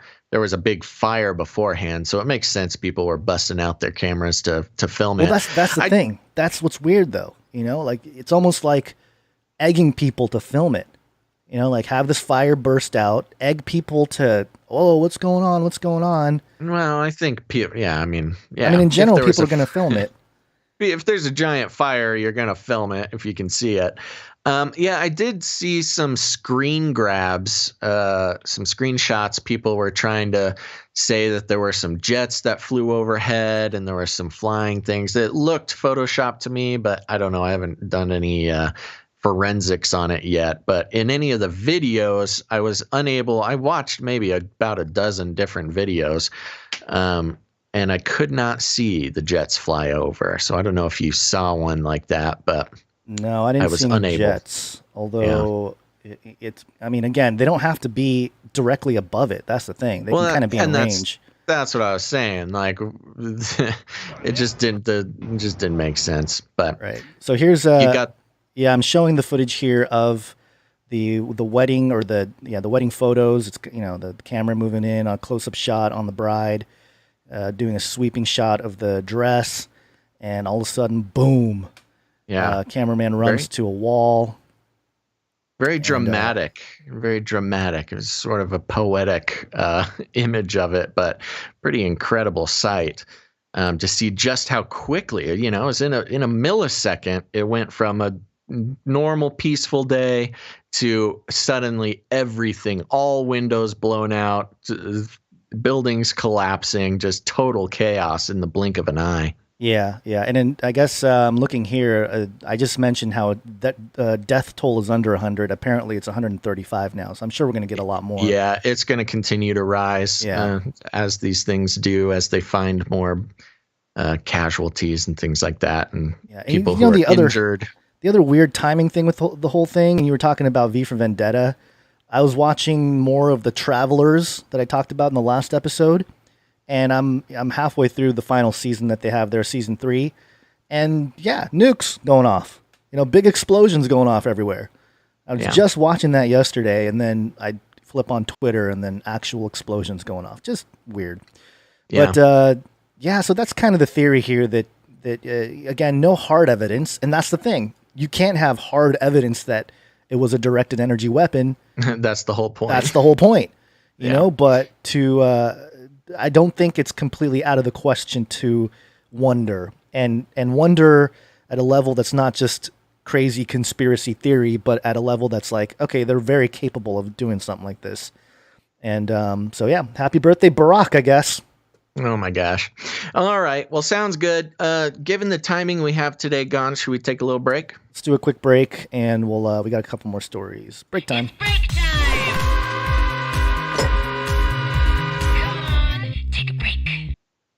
big fire beforehand, so it makes sense people were busting out their cameras to film it. Well, that's the thing. That's what's weird, though. Like it's almost like egging people to film it. Like have this fire burst out, egg people to, what's going on? What's going on? Well, I think people, I mean, in general, people are going to film it. If there's a giant fire, you're going to film it if you can see it. I did see some screen grabs, some screenshots. People were trying to say that there were some jets that flew overhead and there were some flying things that looked Photoshopped to me, but I don't know. I haven't done any forensics on it yet. But in any of the videos, I was unable. I watched maybe about a dozen different videos, and I could not see the jets fly over. So I don't know if you saw one like that, but no, I didn't see any jets. Although it's, I mean, again, they don't have to be directly above it. That's the thing. They can kind of be in range. That's what I was saying. Like, it just didn't make sense. But right. So here's I'm showing the footage here of the wedding, or the wedding photos. It's the camera moving in, a close-up shot on the bride, doing a sweeping shot of the dress, and all of a sudden, boom! Cameraman runs to a wall. Very dramatic. Very dramatic. It was sort of a poetic image of it, but pretty incredible sight. To see just how quickly, it was in a millisecond. It went from a normal peaceful day to suddenly everything, all windows blown out, buildings collapsing, just total chaos in the blink of an eye. Yeah. And then I guess I'm looking here. I just mentioned how that death toll is under 100. Apparently, it's 135 now. So I'm sure we're going to get a lot more. Yeah, it's going to continue to rise as these things do, as they find more casualties and things like that, and people who are injured. The other weird timing thing with the whole thing, and you were talking about V for Vendetta, I was watching more of The Travelers that I talked about in the last episode, and I'm halfway through the final season that they have there, season 3, And yeah, nukes going off. Big explosions going off everywhere. I was just watching that yesterday, and then I flip on Twitter, and then actual explosions going off. Just weird. Yeah. But so that's kind of the theory here that again, no hard evidence, and that's the thing. You can't have hard evidence that it was a directed energy weapon. That's the whole point. That's the whole point. You know, but I don't think it's completely out of the question to wonder and wonder at a level that's not just crazy conspiracy theory, but at a level that's like, okay, they're very capable of doing something like this. And so, yeah, happy birthday, Barack, I guess. Oh, my gosh. All right. Well, sounds good. Given the timing we have today, Gon, should we take a little break? Let's do a quick break, and we got a couple more stories. Break time.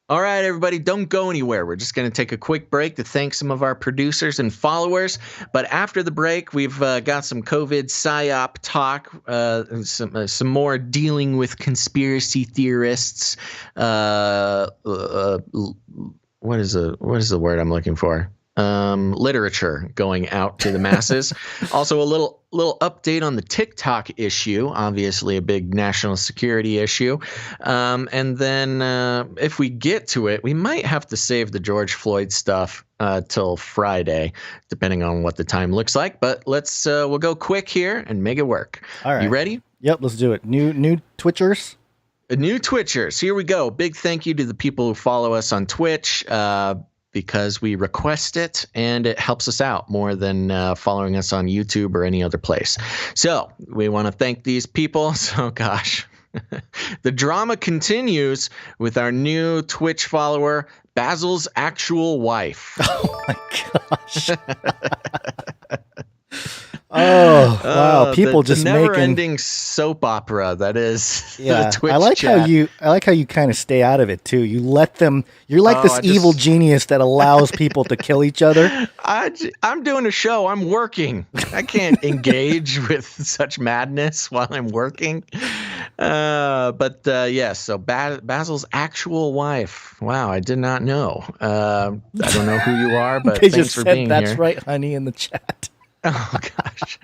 All right, everybody, don't go anywhere. We're just going to take a quick break to thank some of our producers and followers. But after the break, we've got some COVID psyop talk, some more dealing with conspiracy theorists. What is the word I'm looking for? Literature going out to the masses. Also, a little update on the TikTok issue, obviously a big national security issue. And then if we get to it, we might have to save the George Floyd stuff till Friday, depending on what the time looks like. But we'll go quick here and make it work. All right. You ready? Yep, let's do it. New Twitchers. New Twitchers. Here we go. Big thank you to the people who follow us on Twitch. Because we request it and it helps us out more than following us on YouTube or any other place. So we want to thank these people. So, gosh, the drama continues with our new Twitch follower, Basil's actual wife. Oh, my gosh. Oh, wow. People just the making never-ending soap opera that is the Twitch I like chat. how you kind of stay out of it too. You let them. You're like this evil genius that allows people to kill each other. I'm doing a show. I'm working. I can't engage with such madness while I'm working. Yes. So Basil's actual wife. Wow, I did not know. I don't know who you are, but they thanks just for said being that's here. right, honey, in the chat. Oh gosh.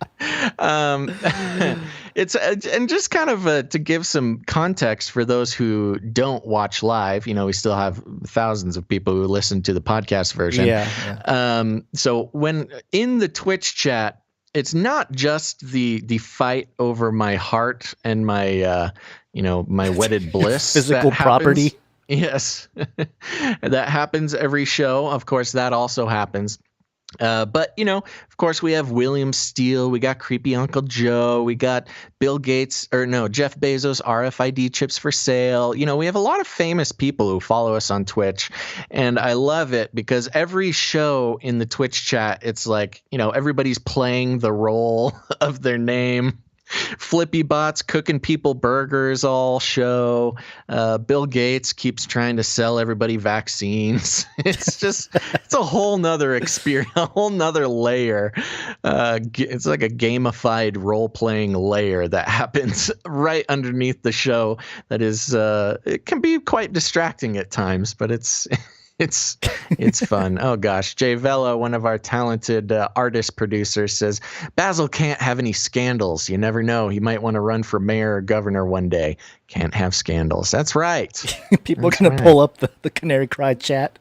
It's and just kind of to give some context for those who don't watch live, we still have thousands of people who listen to the podcast version. Yeah. So when in the Twitch chat, it's not just the fight over my heart and my my wedded bliss, physical property. Yes. That happens every show. Of course, that also happens. But, of course, we have William Steele. We got Creepy Uncle Joe. We got Jeff Bezos RFID chips for sale. We have a lot of famous people who follow us on Twitch. And I love it because every show in the Twitch chat, it's like, everybody's playing the role of their name. Flippy Bots cooking people burgers all show. Bill Gates keeps trying to sell everybody vaccines. It's a whole nother experience, a whole nother layer. It's like a gamified role-playing layer that happens right underneath the show. That is, it can be quite distracting at times, but it's fun. Oh gosh, Jay Vela, one of our talented artist producers, says Basil can't have any scandals. You never know; he might want to run for mayor or governor one day. Can't have scandals. That's right. People are gonna pull up the Canary Cry chat.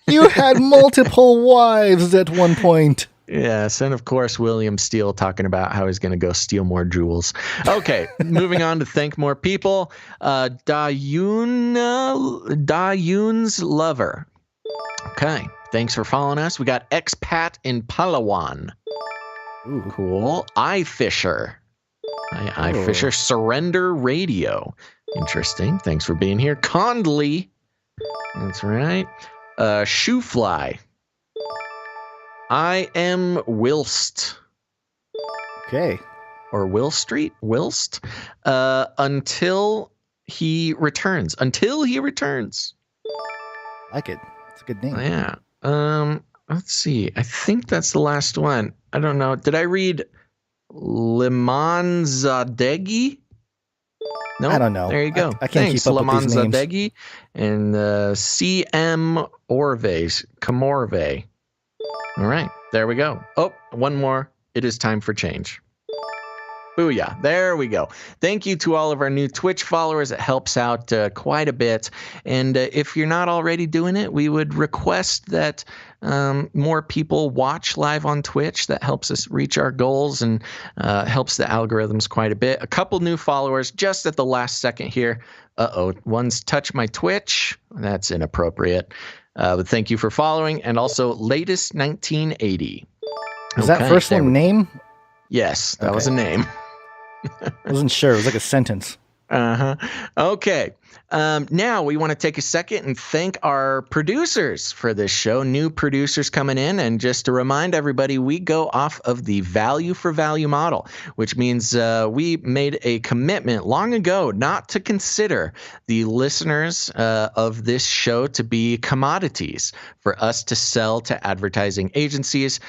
You had multiple wives at one point. Yes, and of course, William Steele talking about how he's going to go steal more jewels. Okay, moving on to thank more people. Dayun's lover. Okay, thanks for following us. We got Expat in Palawan. Ooh, cool. iFisher. iFisher Surrender Radio. Interesting. Thanks for being here. Condley. That's right. Shoefly. I am Wilst. Okay. Or Will Street? Wilst? Until he returns. Until he returns. Like it. It's a good name. Yeah. Let's see. I think that's the last one. I don't know. Did I read Limanzadegi? No, I don't know. There you go. I can't Thanks, keep up with these names. Limanzadegi and CM Orves, Comorve. All right, there we go. Oh, one more. It is time for change. Booyah. There we go. Thank you to all of our new Twitch followers. It helps out quite a bit. And if you're not already doing it, we would request that more people watch live on Twitch. That helps us reach our goals and helps the algorithms quite a bit. A couple new followers just at the last second here. One's touched my Twitch. That's inappropriate. But thank you for following. And also, latest 1980. Is that first one name? Yes, that was a name. I wasn't sure. It was like a sentence. Okay. Now we want to take a second and thank our producers for this show, new producers coming in. And just to remind everybody, we go off of the value for value model, which means we made a commitment long ago not to consider the listeners of this show to be commodities for us to sell to advertising agencies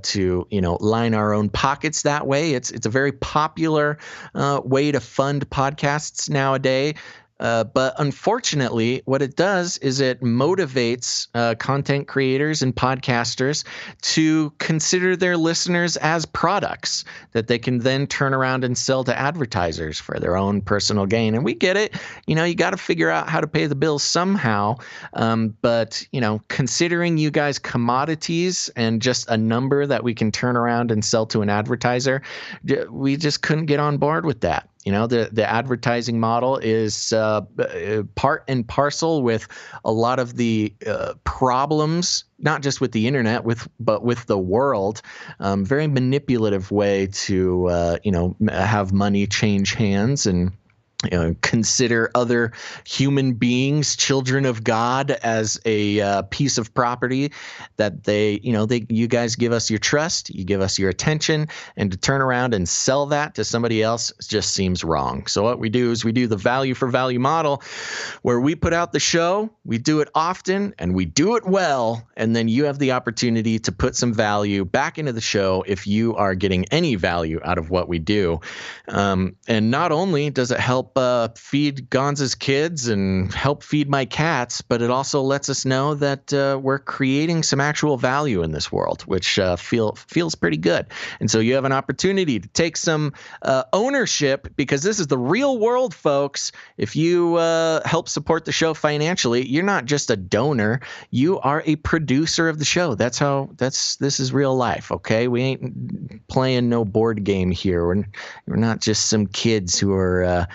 to, line our own pockets that way. It's a very popular way to fund podcasts nowadays. But unfortunately, what it does is it motivates content creators and podcasters to consider their listeners as products that they can then turn around and sell to advertisers for their own personal gain. And we get it. You got to figure out how to pay the bills somehow. But considering you guys commodities and just a number that we can turn around and sell to an advertiser, we just couldn't get on board with that. The advertising model is part and parcel with a lot of the problems, not just with the internet, but with the world. Very manipulative way to have money change hands and consider other human beings, children of God, as a piece of property that you guys give us your trust, you give us your attention, and to turn around and sell that to somebody else just seems wrong. So what we do is we do the value for value model, where we put out the show, we do it often, and we do it well, and then you have the opportunity to put some value back into the show if you are getting any value out of what we do. And not only does it help feed Gonza's kids and help feed my cats, but it also lets us know that we're creating some actual value in this world, which feels pretty good. And so you have an opportunity to take some ownership, because this is the real world, folks. If you help support the show financially, you're not just a donor, you are a producer of the show. This is real life, okay? We ain't playing no board game here. We're not just some kids who are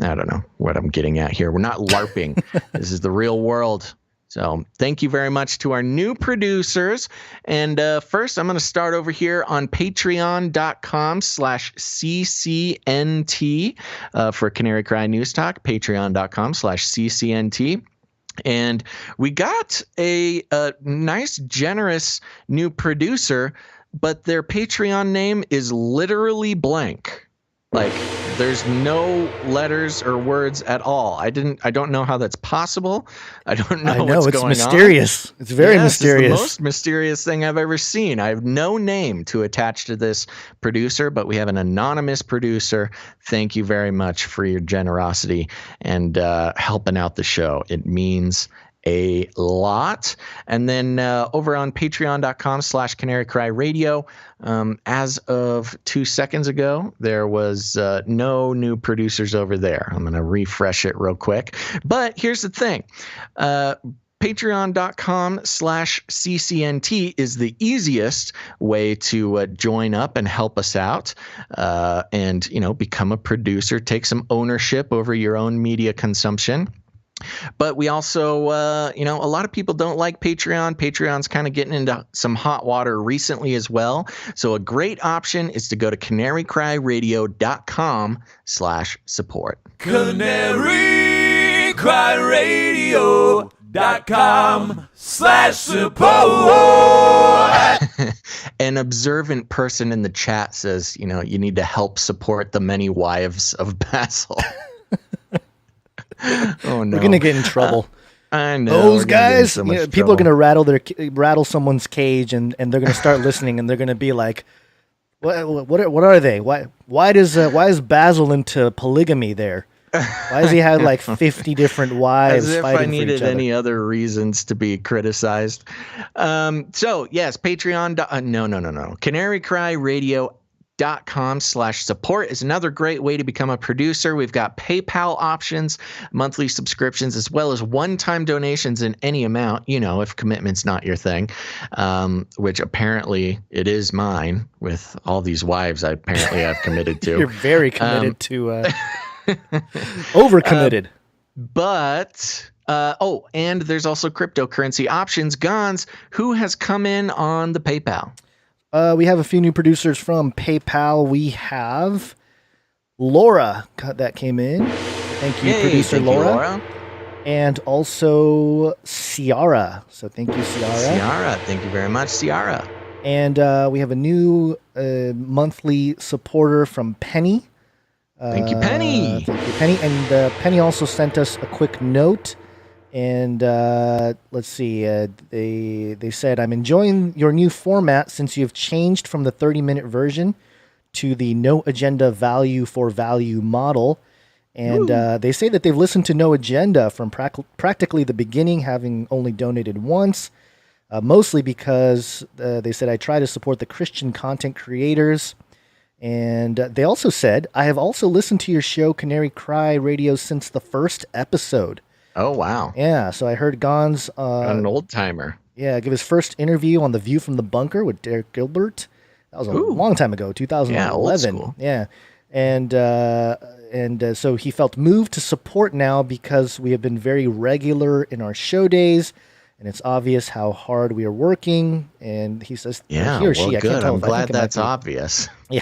I don't know what I'm getting at here. We're not LARPing. This is the real world. So thank you very much to our new producers. And first, I'm going to start over here on patreon.com/CCNT for Canary Cry News Talk, patreon.com/CCNT. And we got a nice, generous new producer, but their Patreon name is literally blank. Like, there's no letters or words at all. I don't know how that's possible. I don't know what's going on. It's mysterious. It's very mysterious. It's the most mysterious thing I've ever seen. I have no name to attach to this producer, but we have an anonymous producer. Thank you very much for your generosity and helping out the show. It means a lot. And then over on patreon.com/Canary Cry Radio, as of 2 seconds ago, there was no new producers over there. I'm going to refresh it real quick. But here's the thing. Patreon.com/CCNT is the easiest way to join up and help us out and, become a producer, take some ownership over your own media consumption. But we also, a lot of people don't like Patreon. Patreon's kind of getting into some hot water recently as well. So a great option is to go to canarycryradio.com/support. canarycryradio.com/support. An observant person in the chat says, you need to help support the many wives of Basil. Oh no, we're gonna get in trouble. I know those guys. People are gonna rattle someone's cage, and they're gonna start listening, and they're gonna be like, "What are they? Why is Basil into polygamy there?" Why does he have like 50 different wives As if fighting I for each needed other? any other reasons to be criticized. So yes, Patreon. No. CanaryCryRadio.com/support is another great way to become a producer. We've got PayPal options, monthly subscriptions, as well as one-time donations in any amount, if commitment's not your thing, which apparently it is mine with all these wives I've committed to. You're very committed to overcommitted. But and there's also cryptocurrency options. Gons, who has come in on the PayPal? We have a few new producers from PayPal. We have Laura that came in. Thank you, producer thank you, Laura. And also Ciara. So thank you, Ciara. Ciara, thank you very much, Ciara. And we have a new monthly supporter from Penny. Thank you, Penny. Thank you, Penny. And Penny also sent us a quick note. And let's see. They said, I'm enjoying your new format since you've changed from the 30-minute version to the no agenda value for value model. And they say that they've listened to No Agenda from practically the beginning, having only donated once. Mostly because they said, I try to support the Christian content creators. And they also said, I have also listened to your show, Canary Cry Radio, since the first episode. Oh, wow. Yeah, so I heard Gons... an old-timer. Yeah, give his first interview on The View from the Bunker with Derek Gilbert. That was a long time ago, 2011. Yeah, old school. Yeah. And so he felt moved to support now because we have been very regular in our show days, and it's obvious how hard we are working. And he says, he or she, I can't tell. I'm glad that's obvious. Yeah.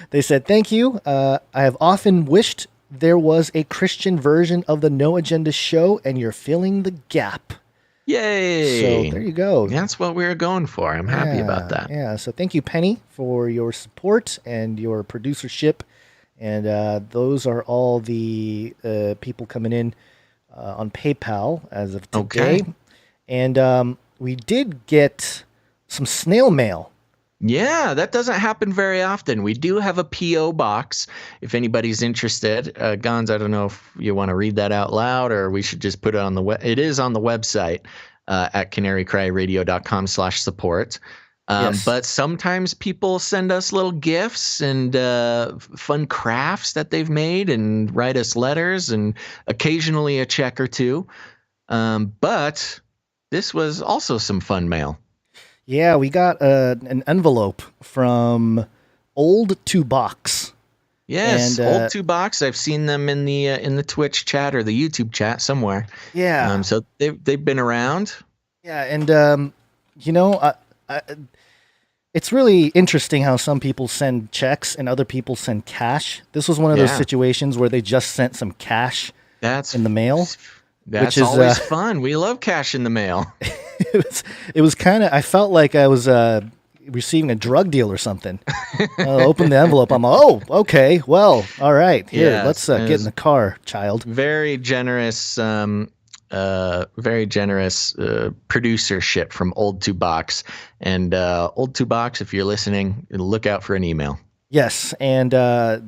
They said, thank you. I have often wished there was a Christian version of the No Agenda show, and you're filling the gap. Yay! So there you go. That's what we were going for. I'm happy about that. Yeah. So thank you, Penny, for your support and your producership. And those are all the people coming in on PayPal as of today. Okay. And we did get some snail mail. Yeah, that doesn't happen very often. We do have a P.O. box if anybody's interested. Gons, I don't know if you want to read that out loud or we should just put it on the web. It is on the website at canarycryradio.com/support. Yes. But sometimes people send us little gifts and fun crafts that they've made and write us letters and occasionally a check or two. But this was also some fun mail. Yeah, we got an envelope from Old Two Box. Yes, and, Old Two Box. I've seen them in the Twitch chat or the YouTube chat somewhere. Yeah. So they've been around. Yeah, and it's really interesting how some people send checks and other people send cash. This was one of those situations where they just sent some cash in the mail. That's always fun. We love cash in the mail. It was kind of, I felt like I was receiving a drug deal or something. Open the envelope. I'm okay. Well, all right. Here, let's get in the car, child. Very generous producership from Old Two Box. And Old Two Box, if you're listening, look out for an email. Yes, and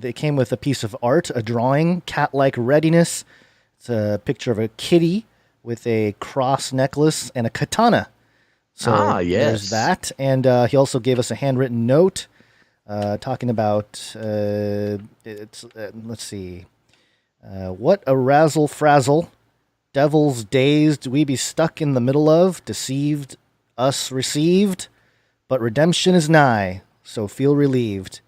they came with a piece of art, a drawing, cat-like readiness. It's a picture of a kitty with a cross necklace and a katana. So there's that. And he also gave us a handwritten note talking about, let's see, what a razzle-frazzle, devil's days do we be stuck in the middle of, deceived, us received, but redemption is nigh, so feel relieved.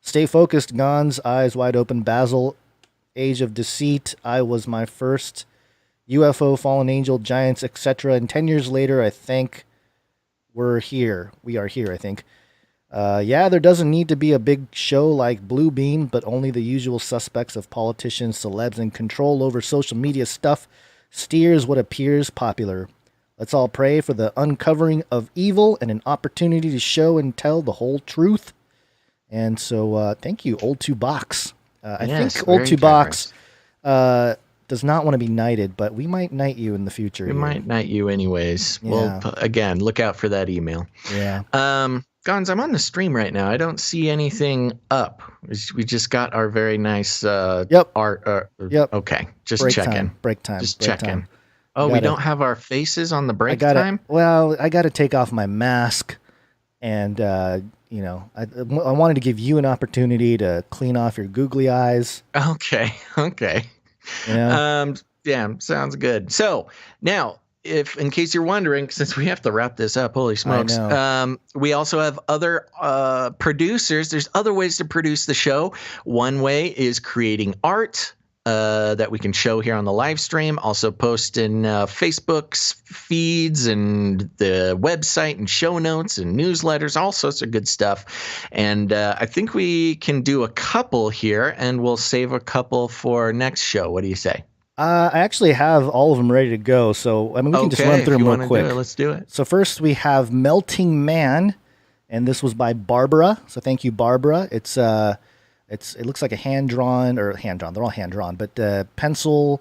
Stay focused, Gons, eyes wide open, Basil, age of deceit, I was my first, UFO, fallen angel, giants, etc. And 10 years later, I think we are here, I think. There doesn't need to be a big show like Blue Beam, but only the usual suspects of politicians, celebs, and control over social media stuff steers what appears popular. Let's all pray for the uncovering of evil and an opportunity to show and tell the whole truth. And so, thank you, Old Two Box. I think Old Two Box does not want to be knighted, but we might knight you in the future. We might knight you anyways. Yeah. Well, again, look out for that email. Yeah. Gons, I'm on the stream right now. I don't see anything up. We just got our very nice Yep. art. Yep. Okay, just Break checking. time. Break time. Just break checking. time. Oh, we don't have our faces on the break time? Well, I got to take off my mask, and you know, I wanted to give you an opportunity to clean off your googly eyes. Okay. You know? Yeah, sounds good. So now, if in case you're wondering, since we have to wrap this up, holy smokes, we also have other producers. There's other ways to produce the show. One way is creating art that we can show here on the live stream, also post in Facebook's feeds and the website and show notes and newsletters, all sorts of good stuff. And I think we can do a couple here, and we'll save a couple for next show. What do you say? I actually have all of them ready to go, so I mean we can just run through them real quick. Let's do it. So first we have Melting Man, and this was by Barbara. So thank you, Barbara. It looks like a hand-drawn. They're all hand-drawn, but pencil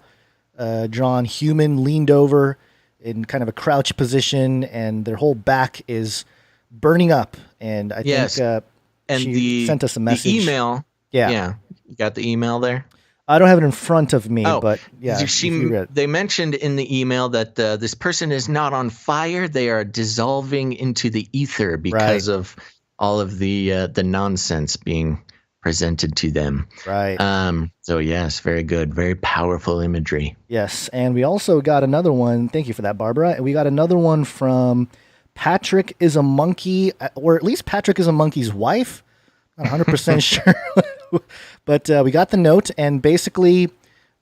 drawn human leaned over in kind of a crouch position, and their whole back is burning up. And I think and she sent us a message. The email. Yeah. You got the email there? I don't have it in front of me, but yeah. They mentioned in the email that this person is not on fire. They are dissolving into the ether because of all of the nonsense being presented to them. Right. So yes, very good. Very powerful imagery. Yes. And we also got another one. Thank you for that, Barbara. And we got another one from Patrick is a Monkey, or at least Patrick is a Monkey's wife. Not 100% sure. But we got the note, and basically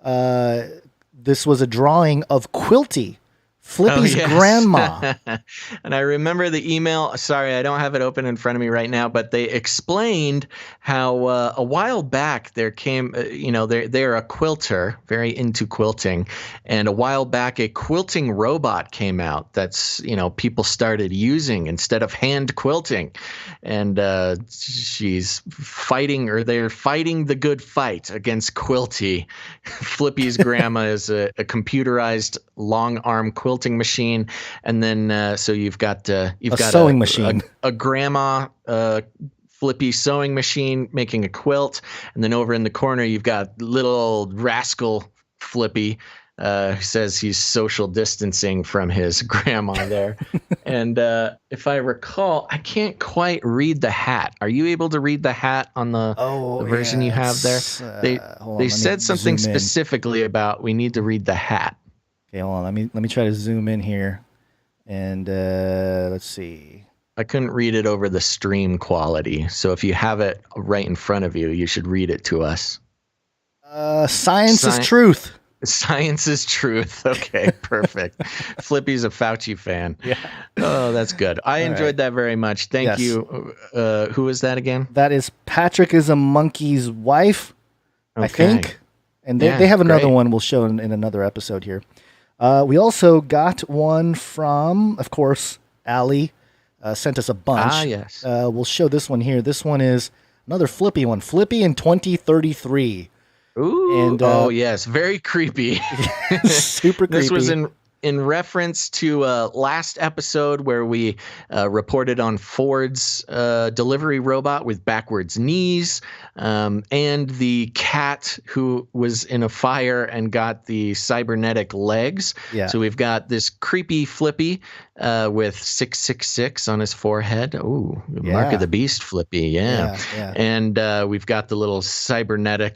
this was a drawing of Quilty, Flippy's grandma. And I remember the email. Sorry, I don't have it open in front of me right now, but they explained how a while back there came, they're a quilter, very into quilting. And a while back, a quilting robot came out that's, people started using instead of hand quilting. And she's fighting, or they're fighting the good fight against Quilty. Flippy's grandma is a computerized long arm quilting machine, and then so you've got a sewing machine, a grandma Flippy sewing machine making a quilt, and then over in the corner you've got little old rascal Flippy who says he's social distancing from his grandma there. And if I recall, I can't quite read the hat. Are you able to read the hat on the version you have there? They said something specifically about we need to read the hat. Okay, hold on. Let me try to zoom in here, and let's see. I couldn't read it over the stream quality, so if you have it right in front of you, you should read it to us. Science is truth. Science is truth. Okay, perfect. Flippy's a Fauci fan. Yeah. Oh, that's good. I enjoyed that very much. Thank you. Who is that again? That is Patrick is a Monkey's wife, I think. And they have another one we'll show in another episode here. We also got one from, of course, Allie. Sent us a bunch. Yes. We'll show this one here. This one is another Flippy one. Flippy in 2033. Ooh. And, yes. Very creepy. Super creepy. This was in reference to last episode where we reported on Ford's delivery robot with backwards knees, and the cat who was in a fire and got the cybernetic legs. Yeah. So we've got this creepy Flippy with 666 on his forehead. Ooh, Mark of the Beast Flippy. Yeah. And we've got the little cyborg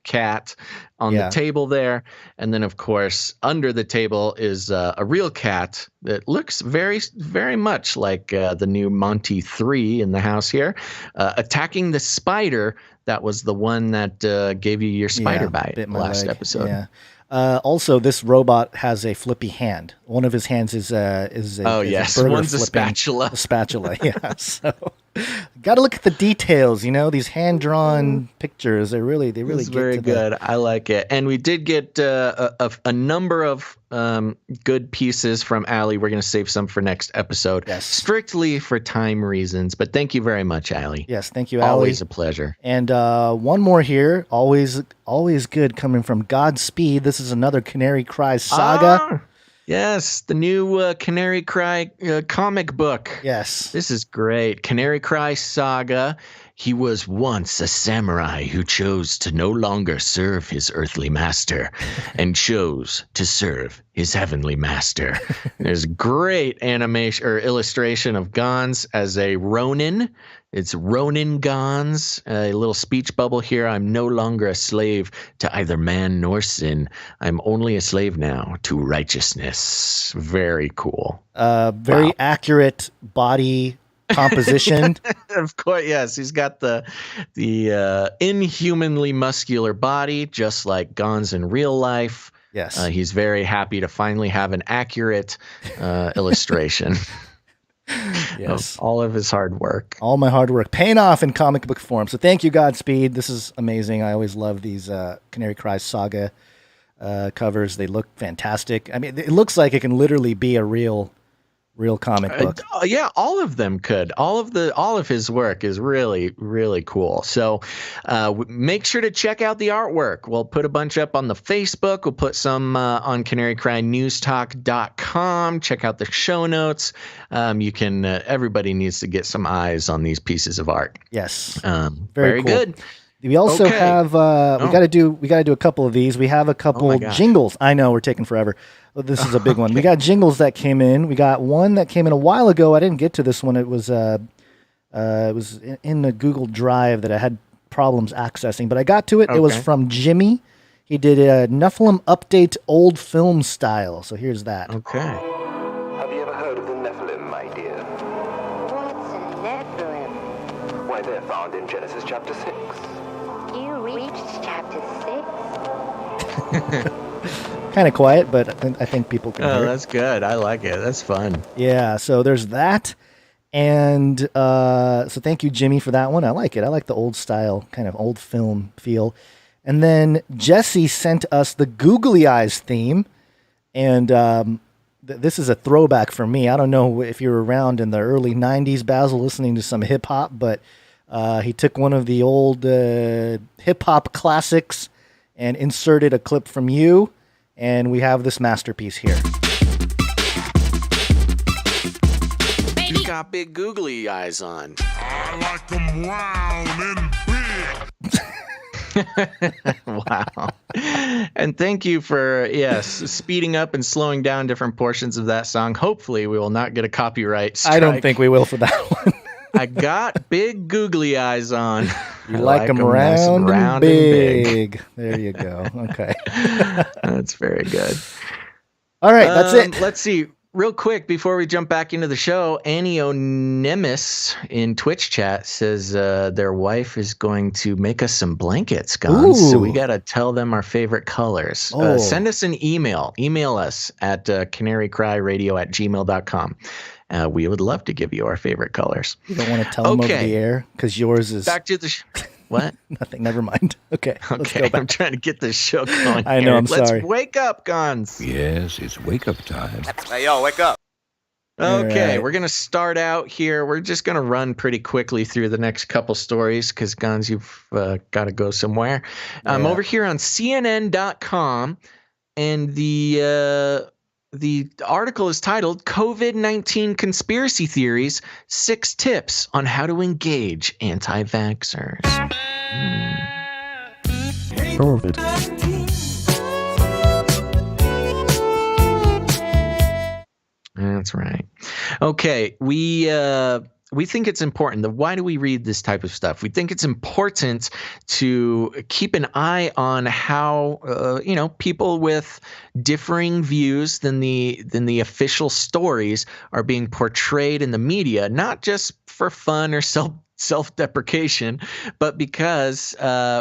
cat on the table there. And then, of course, under the table is a real cat that looks very, very much like the new Monty 3 in the house here, attacking the spider. That was the one that gave you your spider bite last episode. Yeah. Also, this robot has a flippy hand. One of his hands is a one's a spatula. A spatula, yeah. So, got to look at the details. These hand-drawn pictures. They really get very good. I like it. And we did get a number of good pieces from Allie. We're going to save some for next episode, strictly for time reasons. But thank you very much, Allie. Yes, thank you, Allie. Always a pleasure. And one more here. Always good coming from Godspeed. This is another Canary Cries saga. Yes, the new Canary Cry comic book. Yes. This is great. Canary Cry Saga. He was once a samurai who chose to no longer serve his earthly master and chose to serve his heavenly master. There's great animation or illustration of Gons as a Ronin. It's Ronin Gons, a little speech bubble here. I'm no longer a slave to either man nor sin. I'm only a slave now to righteousness. Very cool. Very accurate body composition. Of course, yes. He's got the inhumanly muscular body, just like Gons in real life. Yes. He's very happy to finally have an accurate illustration. Yes. Of all of his hard work. All my hard work paying off in comic book form. So thank you, Godspeed. This is amazing. I always love these Canary Cry Saga covers. They look fantastic. I mean, it looks like it can literally be a real comic book. Yeah, all of them could. All of his work is really, really cool. So make sure to check out the artwork. We'll put a bunch up on the Facebook. We'll put some on canarycrynewstalk.com. Check out the show notes. You can. Everybody needs to get some eyes on these pieces of art. Yes. Very cool. good. We also have we got to do a couple of these. We have a couple jingles. I know we're taking forever. This is a big one. We got jingles that came in. We got one that came in a while ago. I didn't get to this one. It was in the Google Drive that I had problems accessing, but I got to it. Okay. It was from Jimmy. He did a Nephilim update old film style. So here's that. Okay. Have you ever heard of the Nephilim, my dear? What's a Nephilim? Why, they're found in Genesis chapter 6. You reached chapter 6? Kind of quiet, but I think people can hear it. That's good. I like it. That's fun. Yeah, so there's that. And so thank you, Jimmy, for that one. I like it. I like the old style, kind of old film feel. And then Jesse sent us the Googly Eyes theme. And this is a throwback for me. I don't know if you were around in the early 90s, Basil, listening to some hip-hop, but he took one of the old hip-hop classics and inserted a clip from you. And we have this masterpiece here. You got big googly eyes on. I like them round and big. Wow. And thank you for, speeding up and slowing down different portions of that song. Hopefully we will not get a copyright strike. I don't think we will for that one. I got big googly eyes on. You like them round and big. There you go. Okay. That's very good. All right, that's it. Let's see. Real quick, before we jump back into the show, Annie Onimus in Twitch chat says their wife is going to make us some blankets, Gons. So we got to tell them our favorite colors. Send us an email. Email us at canarycryradio@gmail.com. We would love to give you our favorite colors. You don't want to tell them over the air because yours is... Back to the... What? Nothing. Never mind. Okay. Okay. I'm trying to get this show going. I know. I'm sorry. Let's wake up, Gons. Yes, it's wake up time. Hey, yo, wake up. Okay, we're going to start out here. We're just going to run pretty quickly through the next couple stories because, Gons, you've got to go somewhere. I'm over here on CNN.com, and the article is titled COVID-19 Conspiracy Theories, 6 Tips on How to Engage Anti-Vaxxers. That's right. Okay, we think it's important. Why do we read this type of stuff? We think it's important to keep an eye on how people with differing views than the official stories are being portrayed in the media, not just for fun or self-deprecation, but because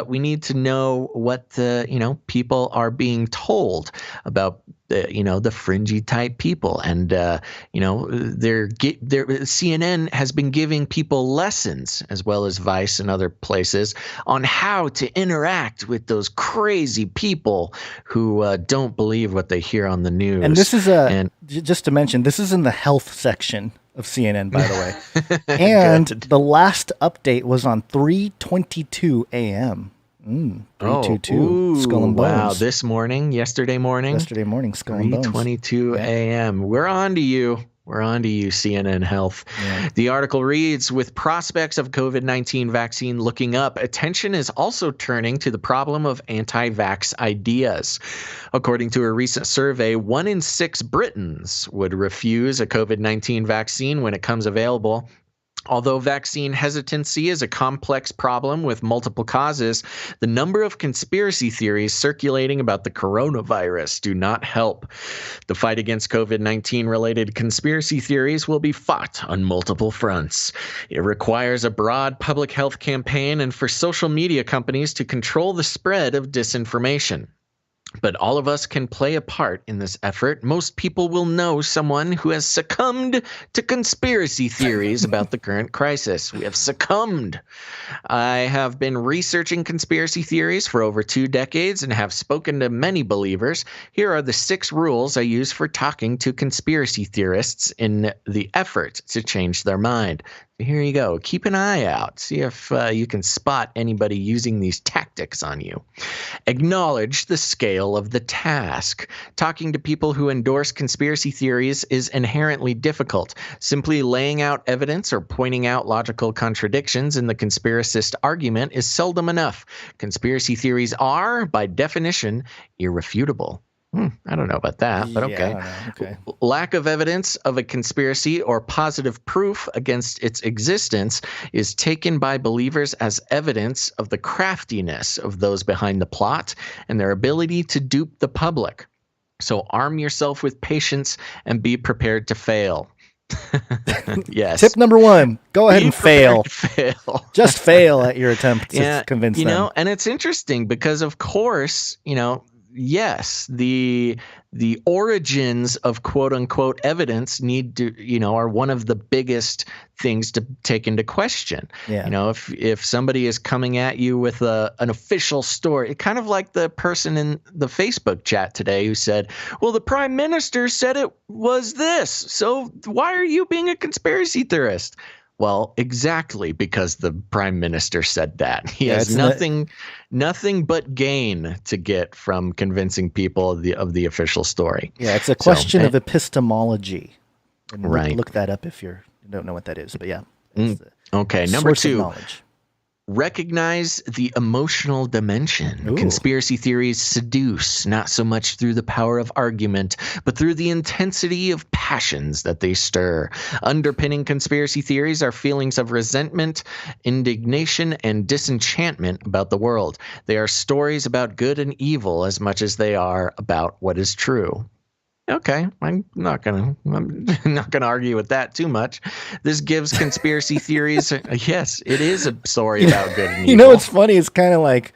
we need to know what the people are being told about the fringy type people, and CNN has been giving people lessons, as well as Vice and other places, on how to interact with those crazy people who don't believe what they hear on the news. And this is just to mention, this is in the health section of CNN, by the way. And the last update was on 3:22 a.m. 322. Skull and Bones. Wow, yesterday morning, Skull and Bones. 3:22 a.m. We're on to you. We're on to you, CNN Health. Yeah. The article reads, with prospects of COVID-19 vaccine looking up, attention is also turning to the problem of anti-vax ideas. According to a recent survey, 1 in 6 Britons would refuse a COVID-19 vaccine when it comes available. Although vaccine hesitancy is a complex problem with multiple causes, the number of conspiracy theories circulating about the coronavirus do not help. The fight against COVID-19 related conspiracy theories will be fought on multiple fronts. It requires a broad public health campaign and for social media companies to control the spread of disinformation. But all of us can play a part in this effort. Most people will know someone who has succumbed to conspiracy theories about the current crisis. We have succumbed. I have been researching conspiracy theories for over 2 decades and have spoken to many believers. Here are the 6 rules I use for talking to conspiracy theorists in the effort to change their mind. Here you go. Keep an eye out. See if you can spot anybody using these tactics on you. Acknowledge the scale of the task. Talking to people who endorse conspiracy theories is inherently difficult. Simply laying out evidence or pointing out logical contradictions in the conspiracist argument is seldom enough. Conspiracy theories are, by definition, irrefutable. I don't know about that, but okay. Okay. Lack of evidence of a conspiracy or positive proof against its existence is taken by believers as evidence of the craftiness of those behind the plot and their ability to dupe the public. So arm yourself with patience and be prepared to fail. Yes. Tip number 1, go ahead and fail. Just fail at your attempt to convince them. And it's interesting because, of course, yes, the origins of quote unquote evidence need to, are one of the biggest things to take into question. Yeah. If somebody is coming at you with an official story, kind of like the person in the Facebook chat today who said, well, the prime minister said it was this. So why are you being a conspiracy theorist? Well, exactly because the prime minister said that. He has nothing but gain to get from convincing people of the official story. Yeah, it's a question of epistemology. Right. Look that up if you don't know what that is. But yeah. Okay, number 2. Recognize the emotional dimension. Ooh. Conspiracy theories seduce, not so much through the power of argument, but through the intensity of passions that they stir. Underpinning conspiracy theories are feelings of resentment, indignation, and disenchantment about the world. They are stories about good and evil as much as they are about what is true. Okay, I'm not gonna argue with that too much. This gives conspiracy theories. Yes, it is a story about good and evil. It's funny. It's kind of like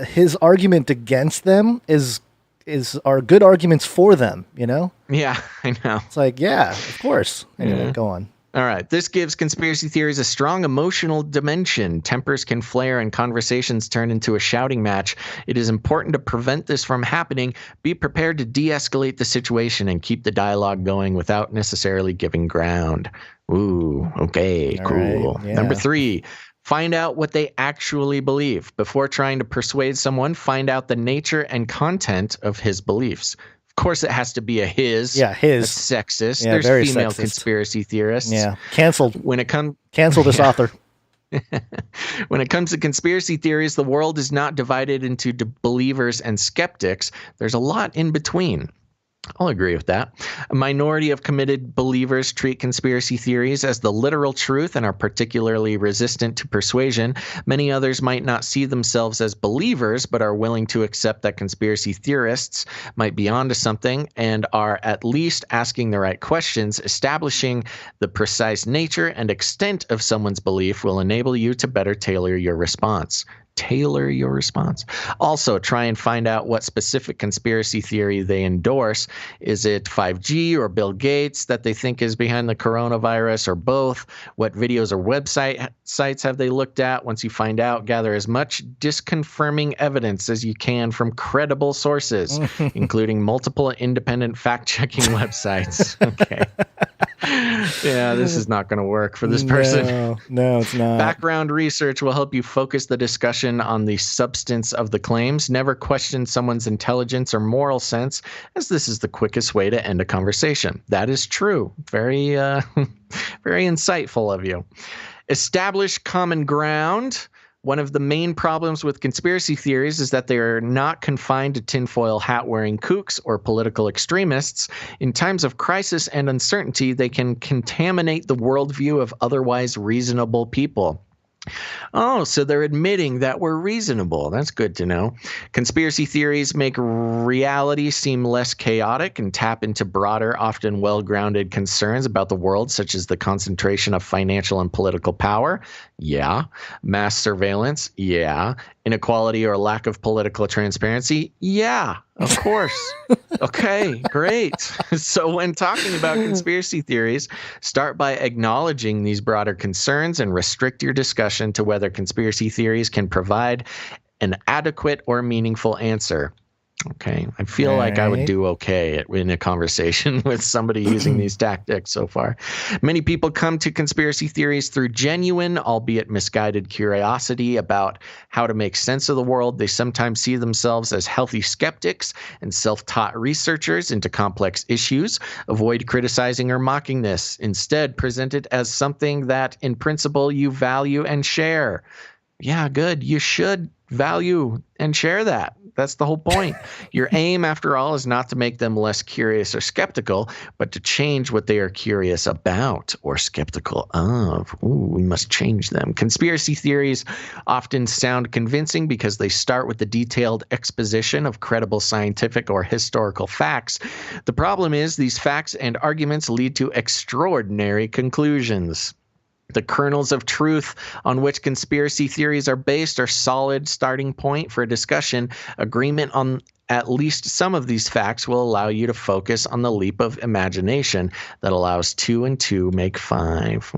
his argument against them are good arguments for them. Yeah, I know. It's like, yeah, of course. Anyway, go on. All right. This gives conspiracy theories a strong emotional dimension. Tempers can flare and conversations turn into a shouting match. It is important to prevent this from happening. Be prepared to de-escalate the situation and keep the dialogue going without necessarily giving ground. Ooh, okay, All cool. right, yeah. Number 3. Find out what they actually believe. Before trying to persuade someone, find out the nature and content of his beliefs. Of course, it has to be a his. Yeah, his. That's sexist. Yeah, There's very female sexist. conspiracy theorists. Yeah, canceled. Cancel this author. When it comes to conspiracy theories, the world is not divided into believers and skeptics. There's a lot in between. I'll agree with that. A minority of committed believers treat conspiracy theories as the literal truth and are particularly resistant to persuasion. Many others might not see themselves as believers, but are willing to accept that conspiracy theorists might be onto something and are at least asking the right questions. Establishing the precise nature and extent of someone's belief will enable you to better tailor your response. Also, try and find out what specific conspiracy theory they endorse. Is it 5G or Bill Gates that they think is behind the coronavirus, or both? What videos or sites have they looked at? Once you find out, gather as much disconfirming evidence as you can from credible sources, including multiple independent fact-checking websites. Okay. Yeah, this is not going to work for this person. No, it's not. Background research will help you focus the discussion on the substance of the claims. Never question someone's intelligence or moral sense, as this is the quickest way to end a conversation. That is true. Very, very insightful of you. Establish common ground. One of the main problems with conspiracy theories is that they are not confined to tinfoil hat-wearing kooks or political extremists. In times of crisis and uncertainty, they can contaminate the worldview of otherwise reasonable people. Oh, so they're admitting that we're reasonable. That's good to know. Conspiracy theories make reality seem less chaotic and tap into broader, often well-grounded concerns about the world, such as the concentration of financial and political power. Yeah. Mass surveillance. Yeah. Inequality or lack of political transparency. Yeah, of course. Okay, great. So when talking about conspiracy theories, start by acknowledging these broader concerns and restrict your discussion to whether conspiracy theories can provide an adequate or meaningful answer. Okay, I feel like I would do okay in a conversation with somebody using these tactics so far. Many people come to conspiracy theories through genuine, albeit misguided, curiosity about how to make sense of the world. They sometimes see themselves as healthy skeptics and self-taught researchers into complex issues. Avoid criticizing or mocking this. Instead, present it as something that, in principle, you value and share. Yeah, good. You should value and share that. That's the whole point. Your aim, after all, is not to make them less curious or skeptical, but to change what they are curious about or skeptical of. Ooh, we must change them. Conspiracy theories often sound convincing because they start with the detailed exposition of credible scientific or historical facts. The problem is these facts and arguments lead to extraordinary conclusions. The kernels of truth on which conspiracy theories are based are solid starting point for a discussion. Agreement on at least some of these facts will allow you to focus on the leap of imagination that allows 2 and 2 make 5.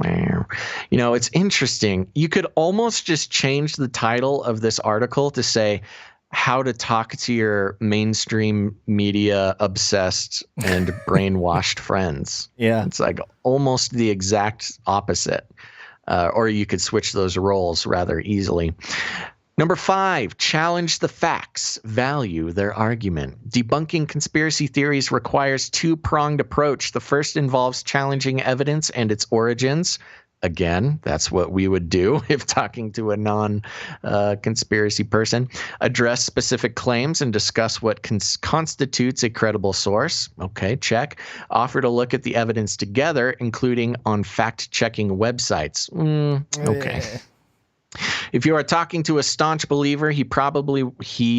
You know, it's interesting. You could almost just change the title of this article to say, how to talk to your mainstream media obsessed and brainwashed friends. Yeah. It's like almost the exact opposite. Or you could switch those roles rather easily. Number 5, challenge the facts, value their argument. Debunking conspiracy theories requires 2-pronged approach. The first involves challenging evidence and its origins. Again, that's what we would do if talking to a non-conspiracy person. Address specific claims and discuss what constitutes a credible source. Okay, check. Offer to look at the evidence together, including on fact-checking websites. Okay. If you are talking to a staunch believer, he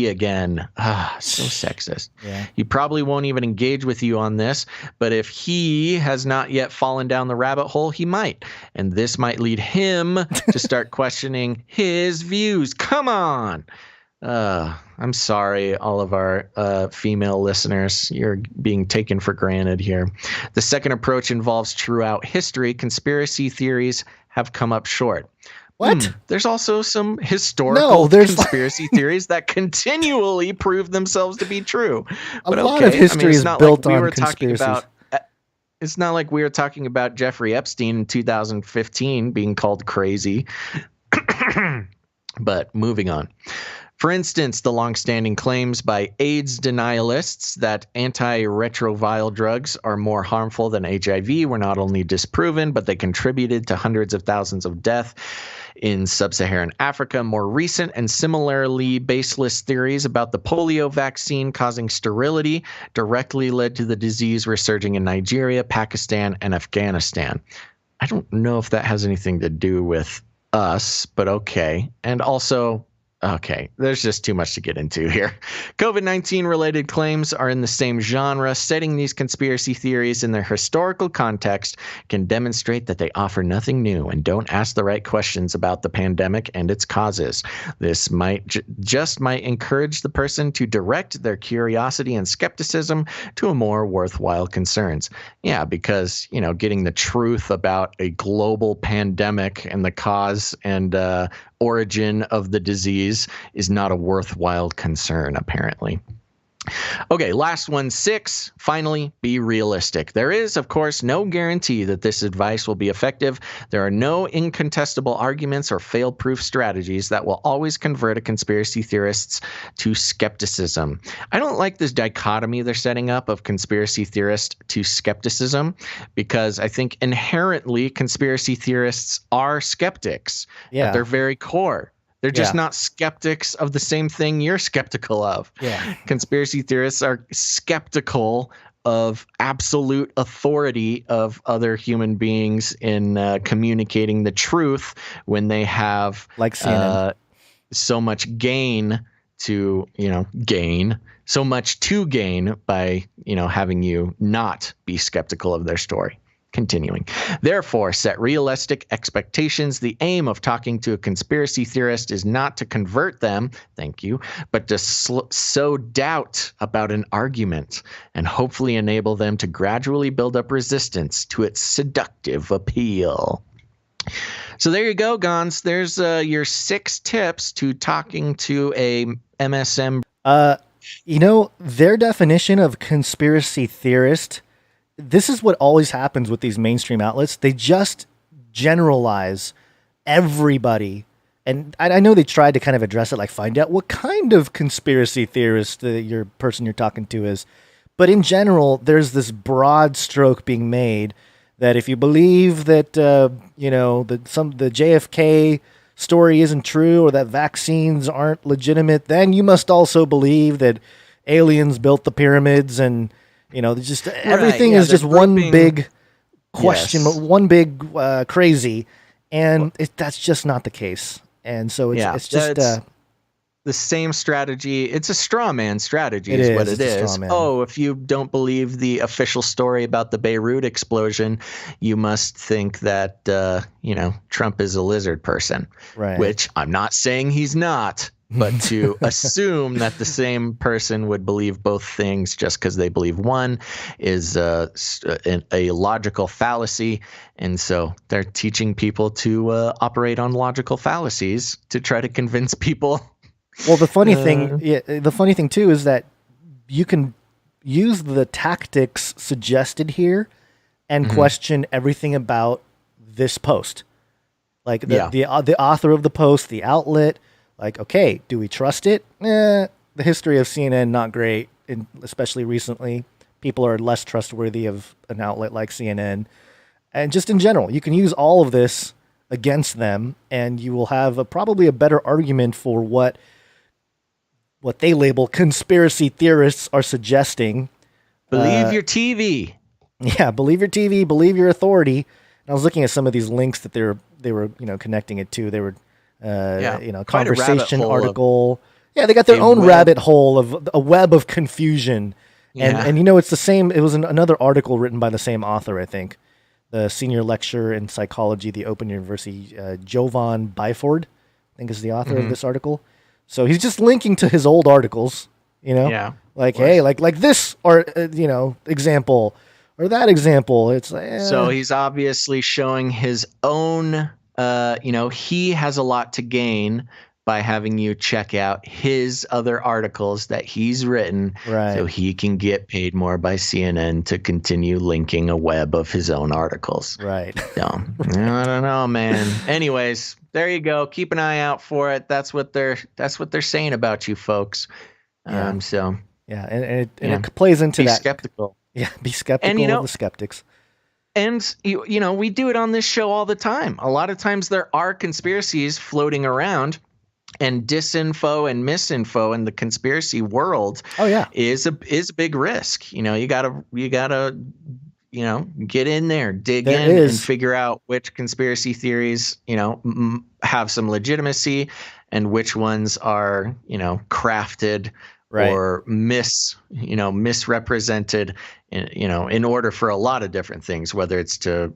again, so sexist. Yeah. He probably won't even engage with you on this, but if he has not yet fallen down the rabbit hole, he might. And this might lead him to start questioning his views. Come on. I'm sorry, all of our female listeners. You're being taken for granted here. The second approach involves throughout history. Conspiracy theories have come up short. What? There's also some historical there's conspiracy theories that continually prove themselves to be true. But a lot of history is built on conspiracies. It's not like we were talking about Jeffrey Epstein in 2015 being called crazy. But moving on. For instance, the longstanding claims by AIDS denialists that antiretroviral drugs are more harmful than HIV were not only disproven, but they contributed to hundreds of thousands of deaths in sub-Saharan Africa. More recent and similarly baseless theories about the polio vaccine causing sterility directly led to the disease resurging in Nigeria, Pakistan, and Afghanistan. I don't know if that has anything to do with us, but okay. And also, okay, there's just too much to get into here. COVID-19 related claims are in the same genre. Setting these conspiracy theories in their historical context can demonstrate that they offer nothing new and don't ask the right questions about the pandemic and its causes. This might encourage the person to direct their curiosity and skepticism to a more worthwhile concerns. Yeah, because, you know, getting the truth about a global pandemic and the cause and origin of the disease is not a worthwhile concern, apparently. Okay, last one, 6. Finally, be realistic. There is, of course, no guarantee that this advice will be effective. There are no incontestable arguments or fail-proof strategies that will always convert a conspiracy theorists to skepticism. I don't like this dichotomy they're setting up of conspiracy theorist to skepticism, because I think inherently conspiracy theorists are skeptics at their very core. They're just not skeptics of the same thing you're skeptical of. Yeah. Conspiracy theorists are skeptical of absolute authority of other human beings in communicating the truth when they have like CNN. So much gain to so much to gain by having you not be skeptical of their story. Continuing. Therefore, set realistic expectations. The aim of talking to a conspiracy theorist is not to convert them, thank you, but to sow doubt about an argument and hopefully enable them to gradually build up resistance to its seductive appeal. So there you go, Gons. There's your 6 tips to talking to a MSM. Their definition of conspiracy theorist, this is what always happens with these mainstream outlets. They just generalize everybody. And I know they tried to kind of address it, like find out what kind of conspiracy theorist your person you're talking to is. But in general, there's this broad stroke being made that if you believe that, the JFK story isn't true or that vaccines aren't legitimate, then you must also believe that aliens built the pyramids and just everything is just one big question, one big crazy, and that's just not the case. And so it's just the same strategy. It's a straw man strategy it is is what it is. Oh, if you don't believe the official story about the Beirut explosion, you must think that, Trump is a lizard person, right? Which I'm not saying he's not. But to assume that the same person would believe both things just because they believe one is a logical fallacy. And so they're teaching people to operate on logical fallacies to try to convince people. Well, the funny thing too is that you can use the tactics suggested here and question everything about this post. Like the author of the post, the outlet. Like, okay, do we trust it? The history of CNN, not great, especially recently. People are less trustworthy of an outlet like CNN. And just in general, you can use all of this against them, and you will have probably a better argument for what they label conspiracy theorists are suggesting. Believe your TV. Yeah, believe your TV, believe your authority. And I was looking at some of these links that they were connecting it to. They were conversation article. They got their own rabbit hole of a web of confusion. And it's the same. It was another article written by the same author, I think. The senior lecturer in psychology, the Open University, Jovan Byford, I think is the author of this article. So he's just linking to his old articles, like, hey, like this or, example or that example. It's so he's obviously showing his own, he has a lot to gain by having you check out his other articles that he's written, so he can get paid more by CNN to continue linking a web of his own articles. Right. So, I don't know, man. Anyways, there you go. Keep an eye out for it. That's what they're saying about you folks. And it plays into be that. Skeptical. Yeah, be skeptical of the skeptics. And, we do it on this show all the time. A lot of times there are conspiracies floating around, and disinfo and misinfo in the conspiracy world is a big risk. You gotta get in there, dig in and figure out which conspiracy theories, have some legitimacy and which ones are, crafted or misrepresented, in order for a lot of different things, whether it's to,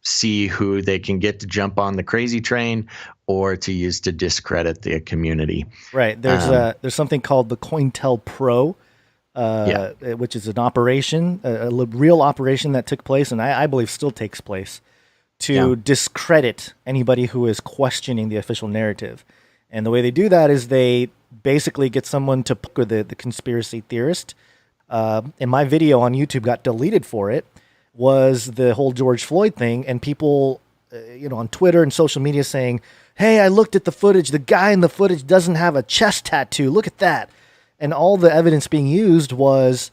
see who they can get to jump on the crazy train or to use to discredit the community. Right. There's something called the COINTELPRO, which is an operation, a real operation that took place, and I believe still takes place, to discredit anybody who is questioning the official narrative. And the way they do that is they basically get someone to pick the conspiracy theorist. And my video on YouTube got deleted for it, was the whole George Floyd thing, and people, on Twitter and social media saying, hey, I looked at the footage. The guy in the footage doesn't have a chest tattoo. Look at that. And all the evidence being used was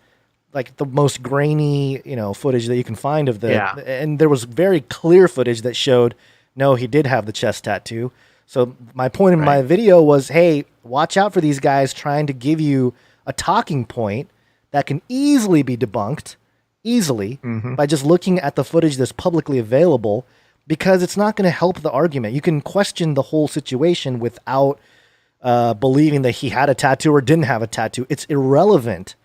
like the most grainy, footage that you can find of and there was very clear footage that showed, no, he did have the chest tattoo. So my point in my video was, hey, watch out for these guys trying to give you a talking point that can easily be debunked, by just looking at the footage that's publicly available, because it's not going to help the argument. You can question the whole situation without believing that he had a tattoo or didn't have a tattoo. It's irrelevant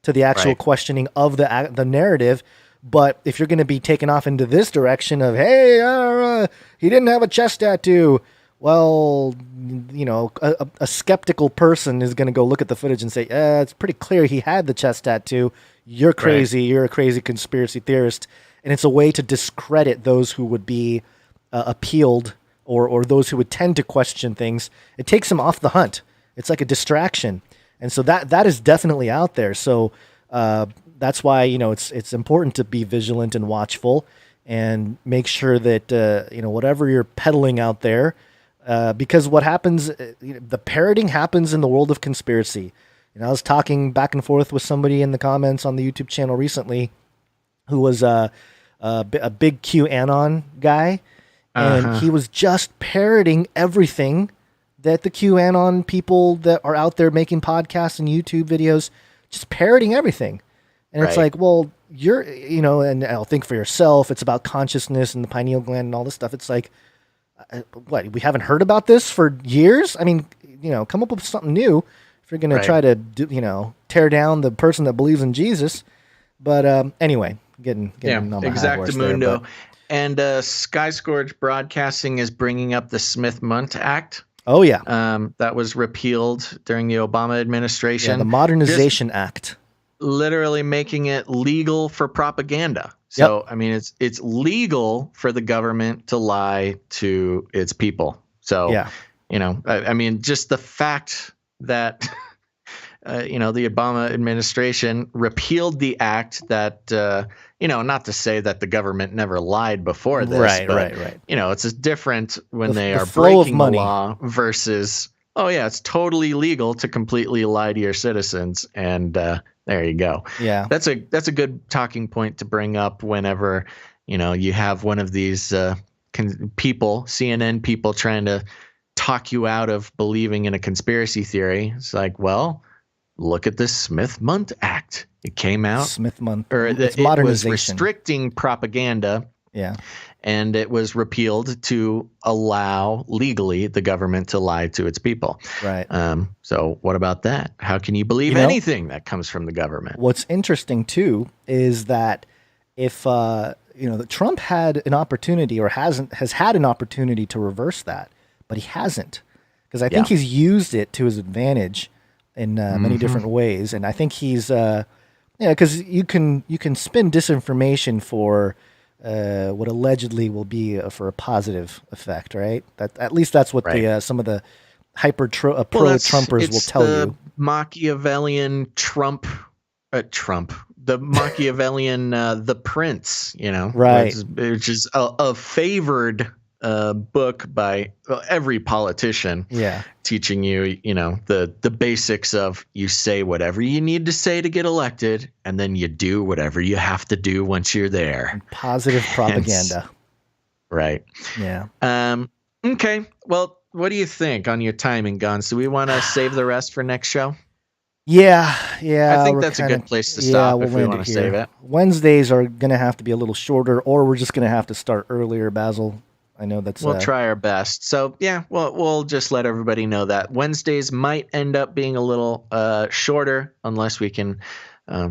to the actual questioning of the narrative. But if you're going to be taken off into this direction of, hey, he didn't have a chest tattoo, well, a skeptical person is going to go look at the footage and say, it's pretty clear he had the chest tattoo. You're crazy. Right. You're a crazy conspiracy theorist. And it's a way to discredit those who would be appealed or those who would tend to question things. It takes them off the hunt. It's like a distraction. And so that is definitely out there. So that's why, it's important to be vigilant and watchful and make sure that, whatever you're peddling out there, because what happens, the parroting happens in the world of conspiracy. I was talking back and forth with somebody in the comments on the YouTube channel recently who was a big QAnon guy, and he was just parroting everything that the QAnon people that are out there making podcasts and YouTube videos, just parroting everything. And it's like, well, you're, and I'll think for yourself. It's about consciousness and the pineal gland and all this stuff. It's like, what, we haven't heard about this for years? I mean, come up with something new if you're going to try to, tear down the person that believes in Jesus. But anyway, getting on my high horse there, and Sky Scourge Broadcasting is bringing up the Smith-Mundt Act. Oh, yeah. That was repealed during the Obama administration. Yeah, the Modernization Act. Literally making it legal for propaganda. So, I mean, it's legal for the government to lie to its people. So, I mean, just the fact that, the Obama administration repealed the act that, not to say that the government never lied before this. Right. It's just different when they are breaking the law versus, it's totally legal to completely lie to your citizens. And there you go. Yeah. That's a good talking point to bring up whenever, you have one of these CNN people trying to talk you out of believing in a conspiracy theory. It's like, well, look at this Smith-Mundt Act. It came out. Smith-Mundt. Or it was restricting propaganda. Yeah. And it was repealed to allow legally the government to lie to its people. Right. So what about that? How can you believe anything that comes from the government? What's interesting too is that if Trump had an opportunity or has had an opportunity to reverse that, but he hasn't, because I think he's used it to his advantage in many different ways, and I think he's because you can spin disinformation for what allegedly will be for a positive effect, right? That at least that's what some of the pro-Trumpers will tell you. Machiavellian the Machiavellian the Prince, right? Which is a favored book by every politician. Yeah, teaching you, the basics of you say whatever you need to say to get elected, and then you do whatever you have to do once you're there. And positive propaganda. Right. Yeah. Okay. Well, what do you think on your timing, Guns? Do we want to save the rest for next show? Yeah. I think that's a good place to stop if we want to save it. Wednesdays are going to have to be a little shorter, or we're just going to have to start earlier, Basil. I know that's. We'll try our best. So we'll just let everybody know that Wednesdays might end up being a little shorter unless we can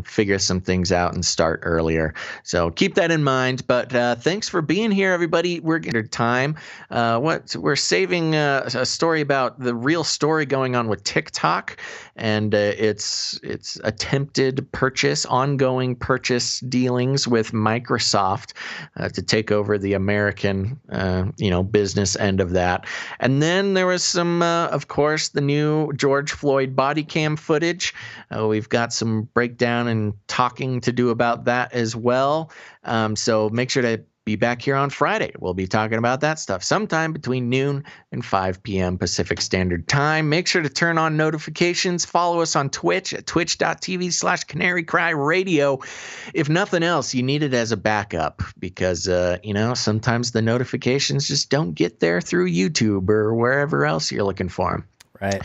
figure some things out and start earlier. So keep that in mind. But thanks for being here, everybody. We're getting time. We're saving a story about the real story going on with TikTok and its attempted ongoing purchase dealings with Microsoft to take over the American, business end of that. And then there was some, of course, the new George Floyd body cam footage. We've got some breakdown and talking to do about that as well. So make sure to be back here on Friday. We'll be talking about that stuff sometime between noon and 5 p.m. Pacific Standard Time. Make sure to turn on notifications. Follow us on Twitch at twitch.tv/Canary Cry Radio. If nothing else, you need it as a backup because, sometimes the notifications just don't get there through YouTube or wherever else you're looking for them. Right.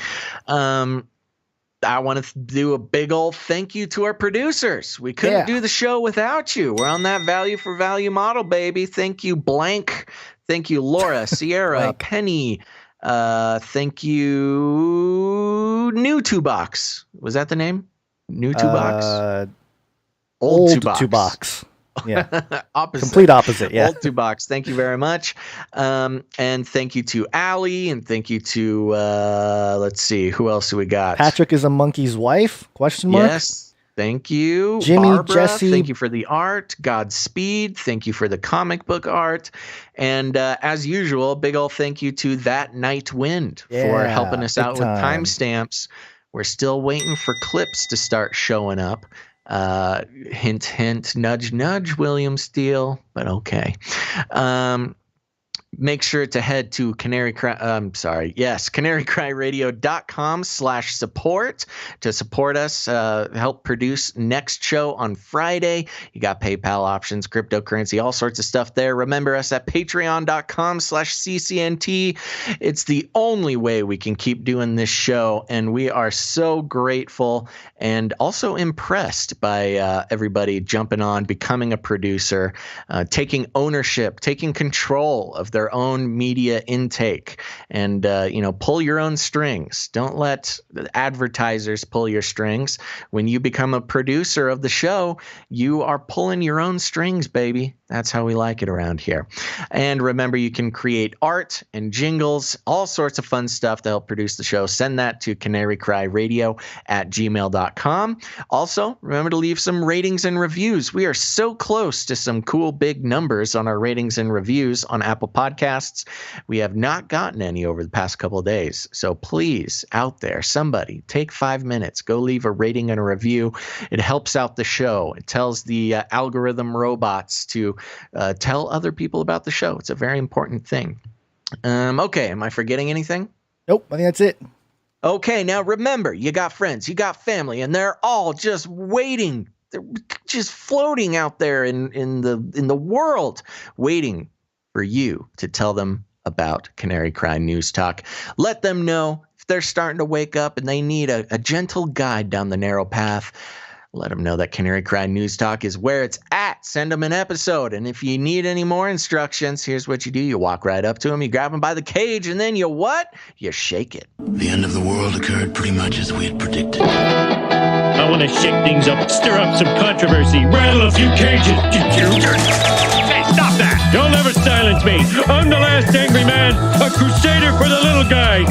I want to do a big old thank you to our producers. We couldn't do the show without you. We're on that value for value model, baby. Thank you, Blank. Thank you, Laura, Sierra, Penny. Thank you, New Two Box. Was that the name? New Two Box? Old Two Box. Yeah. Opposite. Complete opposite. Yeah. Old Two Box. Thank you very much. And thank you to Allie. And thank you to, let's see, who else do we got? Patrick is a monkey's wife? Question mark. Yes. Thank you. Jimmy, Barbara, Jesse. thank you for the art. Godspeed. Thank you for the comic book art. And as usual, big old thank you to That Night Wind for helping us out with timestamps. We're still waiting for clips to start showing up. Hint, hint, nudge, nudge, William Steele, but okay. Make sure to head to canarycryradio.com/support to support us, help produce next show on Friday. You got PayPal options, cryptocurrency, all sorts of stuff there. Remember us at patreon.com/CCNT. It's the only way we can keep doing this show, and we are so grateful and also impressed by everybody jumping on, becoming a producer, taking ownership, taking control of their own media intake, and pull your own strings. Don't let advertisers pull your strings. When you become a producer of the show, you are pulling your own strings, baby. That's how we like it around here. And remember, you can create art and jingles, all sorts of fun stuff to help produce the show. Send that to canarycryradio@gmail.com. Also, remember to leave some ratings and reviews. We are so close to some cool big numbers on our ratings and reviews on Apple Podcasts. We have not gotten any over the past couple of days. So please, out there, somebody, take 5 minutes. Go leave a rating and a review. It helps out the show. It tells the algorithm robots to tell other people about the show. It's a very important thing. Okay, am I forgetting anything? Nope, I think that's it. Okay, now remember, you got friends, you got family, and they're all just waiting. They're just floating out there in the world, waiting for you to tell them about Canary Cry News Talk. Let them know if they're starting to wake up and they need a gentle guide down the narrow path. Let them know that Canary Cry News Talk is where it's at. Send them an episode. And if you need any more instructions, here's what you do. You walk right up to them, you grab them by the cage, and then you what? You shake it. The end of the world occurred pretty much as we had predicted. I want to shake things up, stir up some controversy, rattle a few cages. Hey, stop that! You'll never silence me. I'm the last angry man, a crusader for the little guy.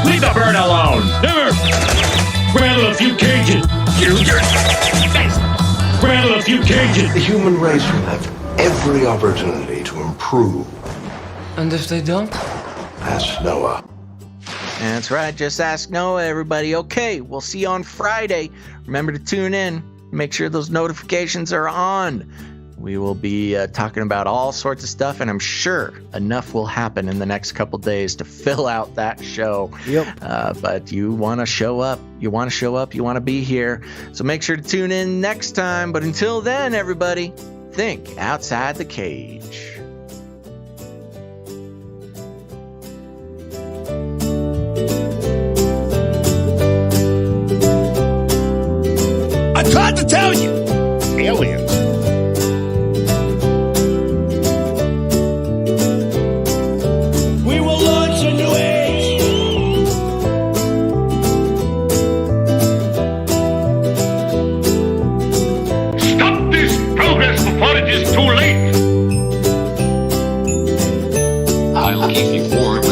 Leave the bird alone. Never. Rattle a few cages. Rattle a few cages. The human race will have every opportunity to improve. And if they don't? Ask Noah. That's right. Just ask Noah, everybody. Okay, we'll see you on Friday. Remember to tune in. Make sure those notifications are on. We will be talking about all sorts of stuff, and I'm sure enough will happen in the next couple days to fill out that show. Yep. But you want to show up. You want to show up. You want to be here. So make sure to tune in next time. But until then, everybody, think outside the cage. I tried to tell you. Aliens.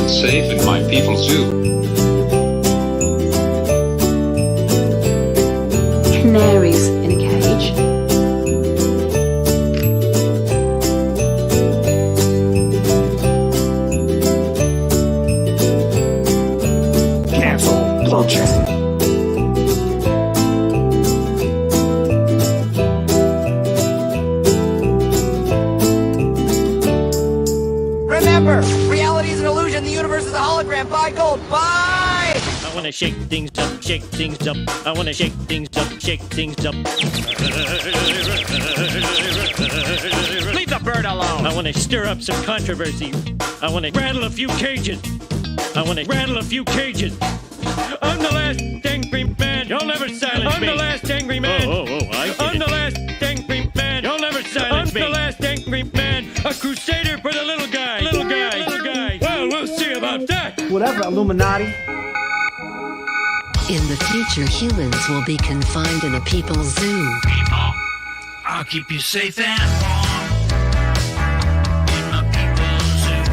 safe in my people's zoo. Canaries in a cage. Cancel culture. Remember, reality is an illusion. The universe is a hologram. Buy gold. Buy! I wanna shake things up, shake things up. I wanna shake things up, shake things up. Leave the bird alone. I wanna stir up some controversy. I wanna rattle a few cages. I wanna rattle a few cages. I'm the last angry man. You'll never silence me. I'm the last angry man. I'm the last angry man. You'll never silence me. I'm the last angry man. A crusader for the little guy. Little guy. Little guy. Well, we'll see about that. Whatever, Illuminati. In the future, humans will be confined in a people's zoo. People, I'll keep you safe and warm in my people's zoo.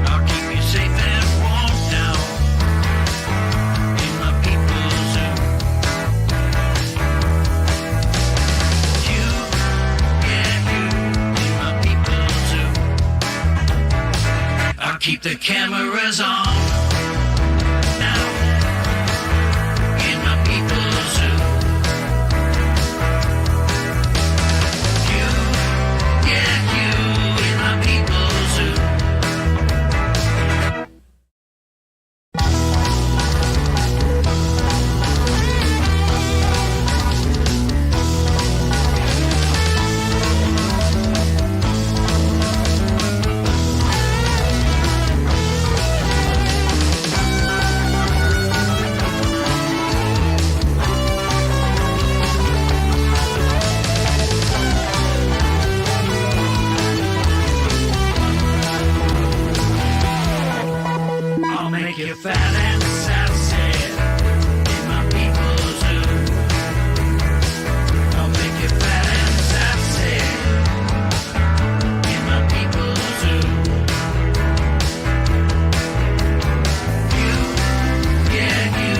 I'll keep you safe and warm now in my people's zoo. You, yeah, you in my people's zoo. I'll keep the cameras on. You fat and sassy in my people's zoo. I'll make you fat and sassy in my people's zoo. You, yeah, you,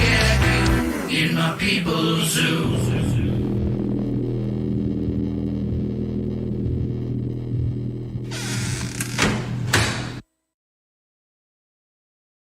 yeah, you, in my people's zoo.